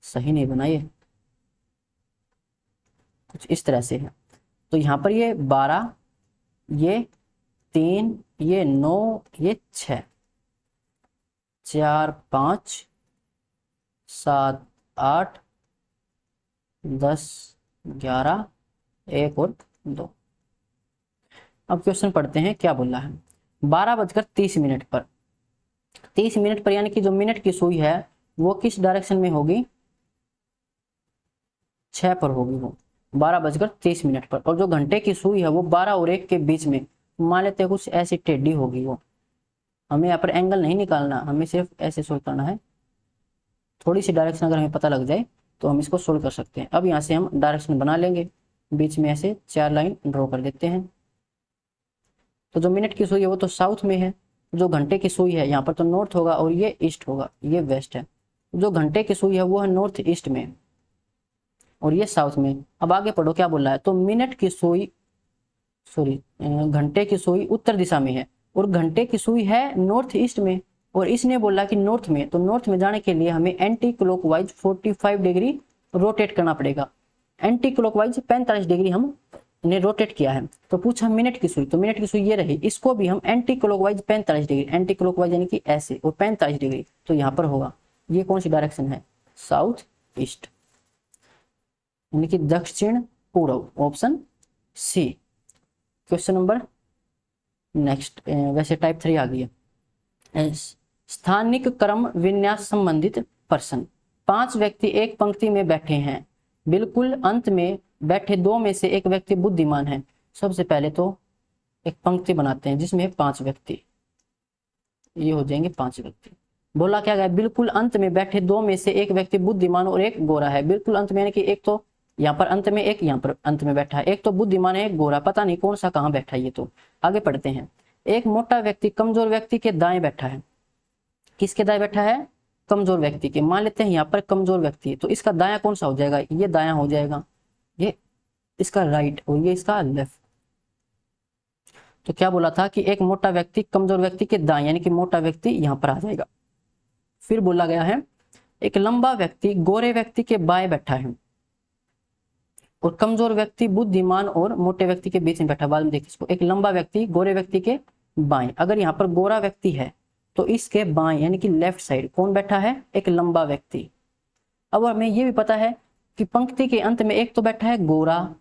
सही नहीं बनाइए, कुछ इस तरह से है। तो यहाँ पर ये 12, ये 3, ये 9, ये 6, 4 5 7 8 10 11 1 और 2, अब क्वेश्चन पढ़ते हैं क्या बोला है। 12:30 पर, 30 पर यानी कि जो मिनट की सुई है वो किस डायरेक्शन में होगी, 6 पर होगी वो 12:30 पर। और जो घंटे की सुई है वो 12 और 1 के बीच में, मान लेते हैं कुछ ऐसी टेढ़ी होगी वो। हमें यहाँ पर एंगल नहीं निकालना, हमें सिर्फ ऐसे सोल्व करना है। थोड़ी सी डायरेक्शन अगर हमें पता लग जाए तो हम इसको सोल्व कर सकते हैं। अब यहाँ से हम डायरेक्शन बना लेंगे, बीच में ऐसे 4 लाइन ड्रॉ कर देते हैं। तो जो मिनट की सुई है वो तो साउथ में है, जो घंटे की सुई है यहाँ पर तो नॉर्थ होगा और ये ईस्ट होगा, ये वेस्ट है। जो घंटे की सुई है वो है नॉर्थ ईस्ट में और ये साउथ में। अब आगे पढ़ो क्या बोल रहा है। तो मिनट की सुई, सॉरी घंटे की सुई उत्तर दिशा में है और घंटे की सुई है नॉर्थ ईस्ट में, और इसने बोला कि नॉर्थ में। तो नॉर्थ में जाने के लिए हमें एंटी क्लॉकवाइज 45 डिग्री रोटेट करना पड़ेगा। एंटी क्लॉकवाइज 45 डिग्री हमने रोटेट किया है। तो पूछा मिनट की सुई, तो मिनट की सुई ये रही, इसको भी हम anti clockwise 45 degree, anti clockwise यानी कि ऐसे, और 45 डिग्री तो यहाँ पर होगा। ये कौन सी डायरेक्शन है, साउथ ईस्ट यानी कि दक्षिण पूर्व, option C. Question number next, वैसे टाइप 3 आ गई है। स्थानिक क्रम विन्यास संबंधित प्रश्न। 5 व्यक्ति एक पंक्ति में बैठे हैं, बिल्कुल अंत में बैठे 2 में से एक व्यक्ति बुद्धिमान है। सबसे पहले तो एक पंक्ति बनाते हैं जिसमें 5 व्यक्ति, ये हो जाएंगे 5 व्यक्ति। बोला क्या गया, बिल्कुल अंत में बैठे 2 में से एक व्यक्ति बुद्धिमान और एक गोरा है। बिल्कुल अंत में यानी कि एक तो यहाँ पर अंत में, एक यहाँ पर अंत में बैठा है, एक तो बुद्धिमान है एक गोरा, पता नहीं कौन सा कहाँ बैठा है ये तो। आगे पढ़ते हैं। एक मोटा व्यक्ति कमजोर व्यक्ति के दाएं बैठा है। किसके दाएं बैठा है, कमजोर व्यक्ति के। मान लेते हैं यहाँ पर कमजोर व्यक्ति है, तो इसका दायां कौन सा हो जाएगा, ये दायां हो जाएगा, ये इसका राइट और ये इसका लेफ्ट। तो क्या बोला था कि एक मोटा व्यक्ति कमजोर व्यक्ति के दाएं यानी कि मोटा व्यक्ति यहाँ पर आ जाएगा। फिर बोला गया है एक लंबा व्यक्ति गोरे व्यक्ति के बाएं बैठा है और कमजोर व्यक्ति बुद्धिमान और मोटे व्यक्ति के बीच में बैठा। बाद में देखिए इसको, एक लंबा व्यक्ति गोरे व्यक्ति के बाएं। अगर यहाँ पर गोरा व्यक्ति है तो इसके बाएं यानी कि लेफ्ट साइड कौन बैठा है, एक लंबा व्यक्ति। अब हमें ये भी पता है कि पंक्ति के अंत में एक तो बैठा है गोरा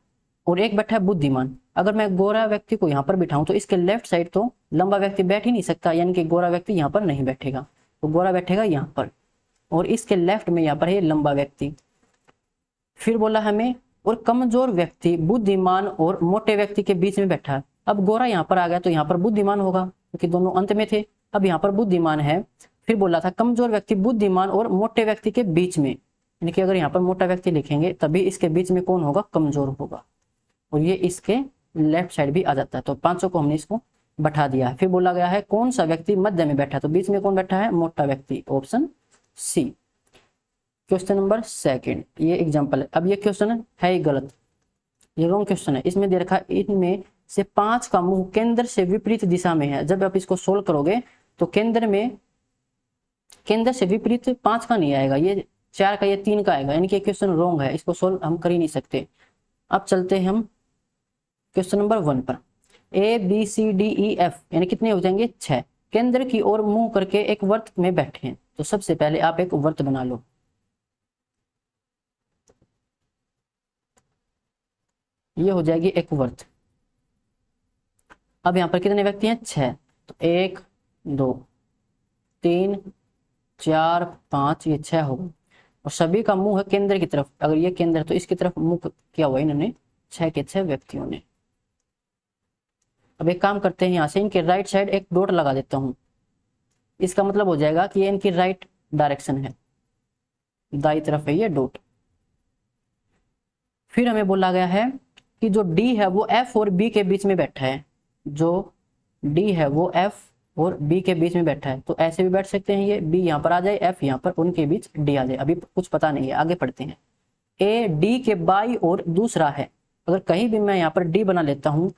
और एक बैठा है बुद्धिमान। अगर मैं गोरा व्यक्ति को यहाँ पर बिठाऊं तो इसके लेफ्ट साइड तो लंबा व्यक्ति बैठ ही नहीं सकता, यानी कि गोरा व्यक्ति यहाँ पर नहीं बैठेगा, तो गोरा बैठेगा यहाँ पर और इसके लेफ्ट में यहाँ पर है लंबा व्यक्ति। फिर बोला हमें और कमजोर व्यक्ति बुद्धिमान और मोटे व्यक्ति के बीच में बैठा है। अब गोरा यहाँ पर आ गया तो यहाँ पर बुद्धिमान होगा क्योंकि दोनों अंत में थे, अब यहाँ पर बुद्धिमान है। फिर बोला था कमजोर व्यक्ति बुद्धिमान और मोटे व्यक्ति के बीच में, यानी कि अगर यहाँ पर मोटा व्यक्ति लिखेंगे तभी इसके बीच में कौन होगा, कमजोर होगा, और ये इसके लेफ्ट साइड भी आ जाता है। तो 500 को हमने इसको बैठा दिया है। फिर बोला गया है कौन सा व्यक्ति मध्य में बैठा, तो बीच में कौन बैठा है, मोटा व्यक्ति, ऑप्शन सी। क्वेश्चन नंबर 2, ये एग्जांपल है। अब ये क्वेश्चन है ही गलत, ये रॉन्ग क्वेश्चन है। इसमें दे रखा इनमें से 5 का मुंह केंद्र से विपरीत दिशा में है। जब आप इसको सोल्व करोगे तो केंद्र से विपरीत 5 का नहीं आएगा, ये 4 का, ये 3 का आएगा, यानी कि क्वेश्चन रॉन्ग है, इसको सोल्व हम कर ही नहीं सकते। अब चलते हैं हम क्वेश्चन नंबर 1 पर। A B C D E F यानी कितने हो जाएंगे, 6 केंद्र की ओर मुंह करके एक वर्त में बैठे हैं। तो सबसे पहले आप एक वर्त बना लो। ये हो जाएगी एक वर्त। अब यहाँ पर कितने व्यक्ति हैं, 6, तो 1 2 3 4 5, ये 6 होगा और सभी का मुंह है केंद्र की तरफ। अगर ये केंद्र है तो इसकी तरफ मुंह किया हुआ इन्होंने 6 के 6 व्यक्तियों ने। अब एक काम करते हैं, यहाँ से इनके राइट साइड एक डॉट लगा देता हूं। इसका मतलब हो जाएगा कि ये इनकी राइट डायरेक्शन है, दाई तरफ है ये डॉट। फिर हमें बोला गया है कि जो डी है वो एफ और बी के बीच में बैठा है। जो डी है वो एफ और बी के बीच में बैठा है, तो ऐसे भी बैठ सकते हैं, ये बी यहाँ पर आ जाए, एफ यहाँ पर, उनके बीच डी आ जाए। अभी कुछ पता नहीं है, आगे पढ़ते हैं। ए डी के बाई और दूसरा है। अगर कहीं भी मैं यहाँ पर डी बना लेता हूँ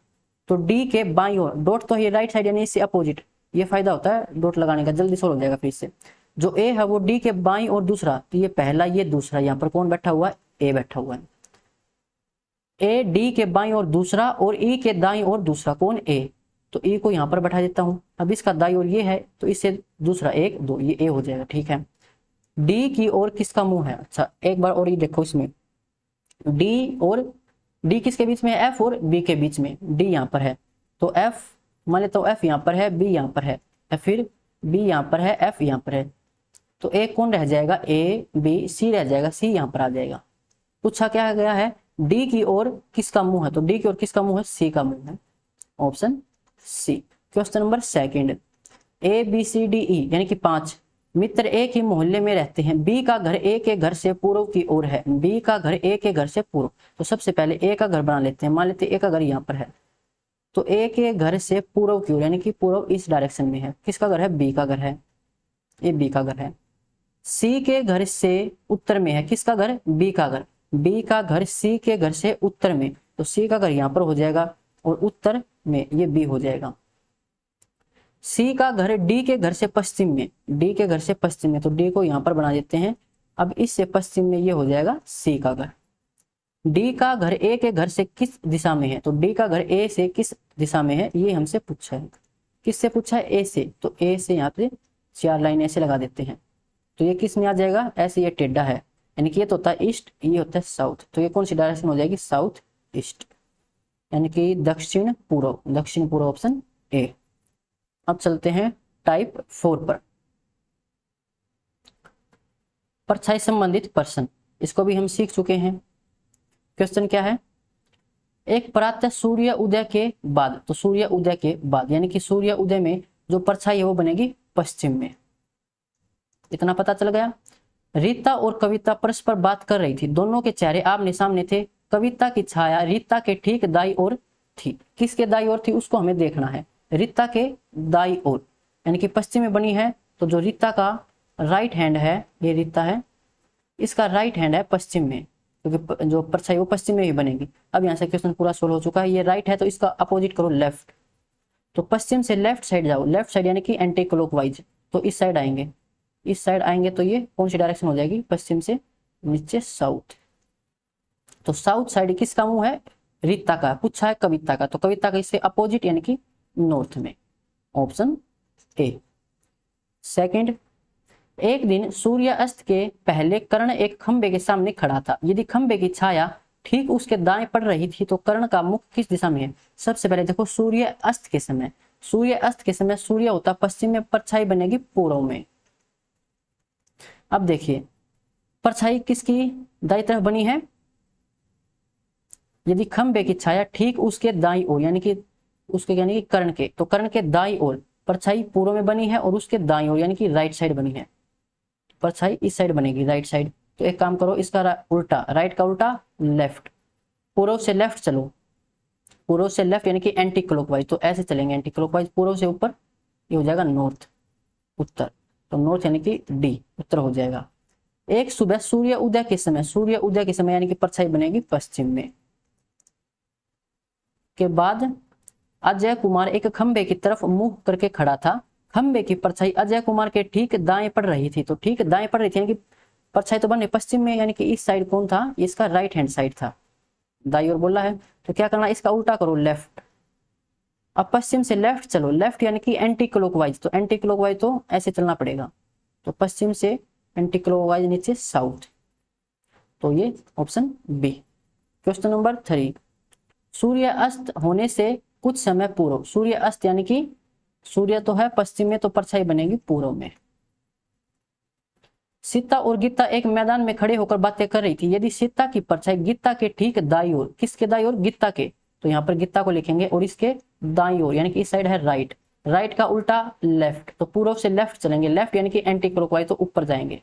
तो डी के बाई और डॉट तो ये राइट साइड यानी इससे अपोजिट, ये फायदा होता है डॉट लगाने का, जल्दी सोल्व हो जाएगा फिर से। जो ए है वो डी के बाई और दूसरा, तो ये पहला ये दूसरा, यहाँ पर कौन बैठा हुआ है, ए बैठा हुआ है। ए डी के बाई और दूसरा और ई के दाई और दूसरा कौन, ए, तो ई को यहाँ पर बैठा देता हूँ। अब इसका दाई और ये है तो इससे दूसरा 1 2, ये ए हो जाएगा, ठीक है। डी की ओर किसका मुंह है, अच्छा एक बार और ये देखो, इसमें डी और डी किसके बीच में है, एफ और बी के बीच में, डी यहाँ पर है तो एफ मान लेता हूँ, एफ यहाँ पर है, बी यहाँ पर है, या फिर बी यहाँ पर है, एफ यहाँ पर है, तो ए कौन रह जाएगा, ए बी सी रह जाएगा, सी यहाँ पर आ जाएगा। पूछा क्या गया है, डी की ओर किसका मुंह है, तो डी की ओर किसका मुंह है, सी का मुंह है, option C. Question number second, A B C D E यानी कि 5 मित्र एक ही मोहल्ले में रहते हैं, बी का घर ए के घर से पूर्व की ओर है, बी का घर ए के घर से पूर्व, तो सबसे पहले ए का घर बना लेते हैं, मान लेते हैं ए का घर यहाँ पर है, तो ए के घर से पूर्व की ओर यानी कि पूर्व इस डायरेक्शन में है, किसका घर है, बी का घर है, ये बी का घर है। सी के घर से उत्तर में है, किसका घर, बी का घर, बी का घर सी के घर से उत्तर में, तो सी का घर यहाँ पर हो जाएगा और उत्तर में ये बी हो जाएगा। सी का घर डी के घर से पश्चिम में, डी के घर से पश्चिम में, तो डी को यहाँ पर बना देते हैं, अब इससे पश्चिम में ये हो जाएगा सी का घर। डी का घर ए के घर से किस दिशा में है, तो डी का घर ए से किस दिशा में है, ये हमसे पूछा है, किससे पूछा है, ए से, तो ए से यहाँ पे 4 लाइन ऐसे लगा देते हैं, तो ये किस में आ जाएगा, ऐसे ये टेढ़ा है, यानी कि ये तो होता है ईस्ट, ये होता है साउथ, तो ये कौन सी डायरेक्शन हो जाएगी, साउथ ईस्ट, यानी कि दक्षिण पूर्व, दक्षिण पूर्व, ऑप्शन ए। अब चलते हैं टाइप 4 पर, परछाई संबंधित प्रश्न, इसको भी हम सीख चुके हैं। क्वेश्चन क्या है, एक प्रातः सूर्य उदय के बाद, तो सूर्य उदय के बाद यानी कि सूर्य उदय में जो परछाई है वो बनेगी पश्चिम में, इतना पता चल गया। रीता और कविता परस्पर बात कर रही थी, दोनों के चेहरे आमने सामने थे, कविता की छाया रीता के ठीक दाई ओर थी, किसके दाई ओर थी उसको हमें देखना है, रीता के दाई ओर यानी कि पश्चिम में बनी है, तो जो रीता का राइट हैंड है, ये रीता है, इसका राइट हैंड है पश्चिम में, क्योंकि जो परछाई वो पश्चिम में ही बनेगी। अब यहाँ से क्वेश्चन पूरा सोल्व हो चुका है, ये राइट है तो इसका अपोजिट करो लेफ्ट, तो पश्चिम से लेफ्ट साइड जाओ, लेफ्ट साइड यानी कि एंटी क्लॉकवाइज, तो इस साइड आएंगे, इस साइड आएंगे, तो ये कौन सी डायरेक्शन हो जाएगी, पश्चिम से नीचे साउथ, तो साउथ साइड किसका मुंह है, रीता का, पूछा है कविता का, तो कविता का इससे अपोजिट यानी कि नॉर्थ में, ऑप्शन ए। सेकंड, एक दिन सूर्य अस्त के पहले कर्ण एक खंबे के सामने खड़ा था, यदि खंबे की छाया ठीक उसके दाएं पड़ रही थी तो कर्ण का मुख किस दिशा में है। सबसे पहले देखो, सूर्य अस्त के समय, सूर्य अस्त के समय सूर्य होता पश्चिम में, परछाई बनेगी पूर्व में। अब देखिए परछाई किसकी दाई तरफ बनी है, यदि खंबे की छाया ठीक उसके दाई ओर यानी कि उसके यानी कि कर्ण के, तो कर्ण के दाई ओर परछाई पूर्व में बनी है और उसके दाई ओर यानी कि राइट साइड बनी है, परछाई इस साइड बनेगी, राइट साइड। तो एक काम करो, इसका उल्टा, राइट का उल्टा लेफ्ट, पूर्व से लेफ्ट चलो, पूर्व से लेफ्ट यानी कि एंटी क्लॉकवाइज, तो ऐसे चलेंगे एंटी क्लॉकवाइज, पूर्व से ऊपर, ये हो जाएगा नॉर्थ, उत्तर, तो नॉर्थ यानी कि डी, उत्तर हो जाएगा। एक सुबह सूर्य उदय के समय, सूर्य उदय के समय यानी कि परछाई बनेगी पश्चिम में। के बाद अजय कुमार एक खंबे की तरफ मुंह करके खड़ा था, खंबे की परछाई अजय कुमार के ठीक दाएं पड़ रही थी, तो ठीक दाएं पड़ रही थी यानी कि परछाई तो बने पश्चिम में, यानी कि इस साइड कौन था, इसका राइट हैंड साइड था, दाई ओर बोला है, तो क्या करना, इसका उल्टा करो लेफ्ट। अब पश्चिम से लेफ्ट चलो, लेफ्ट यानी कि एंटी क्लॉकवाइज, तो एंटी क्लॉकवाइज तो ऐसे चलना पड़ेगा, तो पश्चिम से एंटी क्लॉकवाइज नीचे साउथ, तो ये ऑप्शन बी। क्वेश्चन नंबर 3, सूर्य अस्त होने से कुछ समय पूर्व, सूर्य अस्त यानी कि सूर्य तो है पश्चिम में, तो परछाई बनेगी पूर्व में। सीता और गीता एक मैदान में खड़े होकर बातें कर रही थी, यदि सीता की परछाई गीता के ठीक दाई ओर, किसके दाई ओर, गीता के, तो यहाँ पर गीता को लिखेंगे, और इसके दाई ओर यानी कि इस साइड है राइट, राइट का उल्टा लेफ्ट, तो पूर्व से लेफ्ट चलेंगे, लेफ्ट यानी कि एंटी क्लॉकवाइज, तो ऊपर जाएंगे,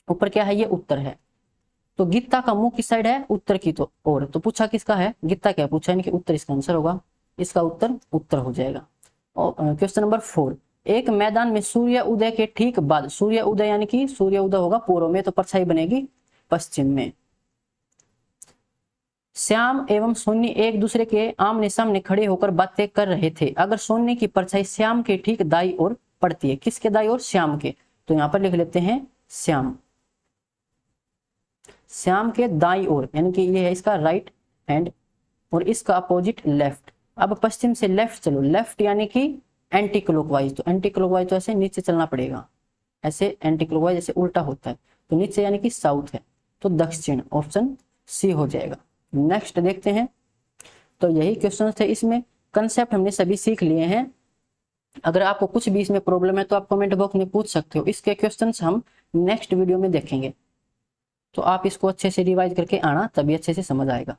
ऊपर क्या है, ये उत्तर है, तो गीता का मुंह किस साइड है, उत्तर की तो ओर, तो पूछा किसका है, गीता क्या पूछा, यानी कि उत्तर इसका आंसर होगा, इसका उत्तर उत्तर हो जाएगा। क्वेश्चन नंबर 4, एक मैदान में सूर्य उदय के ठीक बाद, सूर्य उदय यानी कि सूर्य उदय होगा पूर्व में, तो परछाई बनेगी पश्चिम में। श्याम एवं सोनी एक दूसरे के आमने सामने खड़े होकर बातें कर रहे थे, अगर सोनी की परछाई श्याम के ठीक दाई ओर पड़ती है, किसके दाई ओर, श्याम के, तो यहाँ पर लिख लेते हैं श्याम, श्याम के दाई ओर यानी कि ये है इसका राइट हैंड और इसका अपोजिट लेफ्ट। अब पश्चिम से लेफ्ट चलो, लेफ्ट यानी कि एंटी क्लॉकवाइज, तो एंटी क्लॉकवाइज तो ऐसे नीचे चलना पड़ेगा, ऐसे एंटी क्लॉकवाइज ऐसे उल्टा होता है, तो नीचे यानी कि साउथ है, तो दक्षिण, ऑप्शन सी हो जाएगा। नेक्स्ट देखते हैं, तो यही क्वेश्चन थे इसमें। कंसेप्ट हमने सभी सीख लिए हैं। अगर आपको कुछ भी इसमें प्रॉब्लम है तो आप कमेंट बॉक्स में पूछ सकते हो, इसके क्वेश्चंस हम नेक्स्ट वीडियो में देखेंगे। तो आप इसको अच्छे से रिवाइज करके आना, तभी अच्छे से समझ आएगा।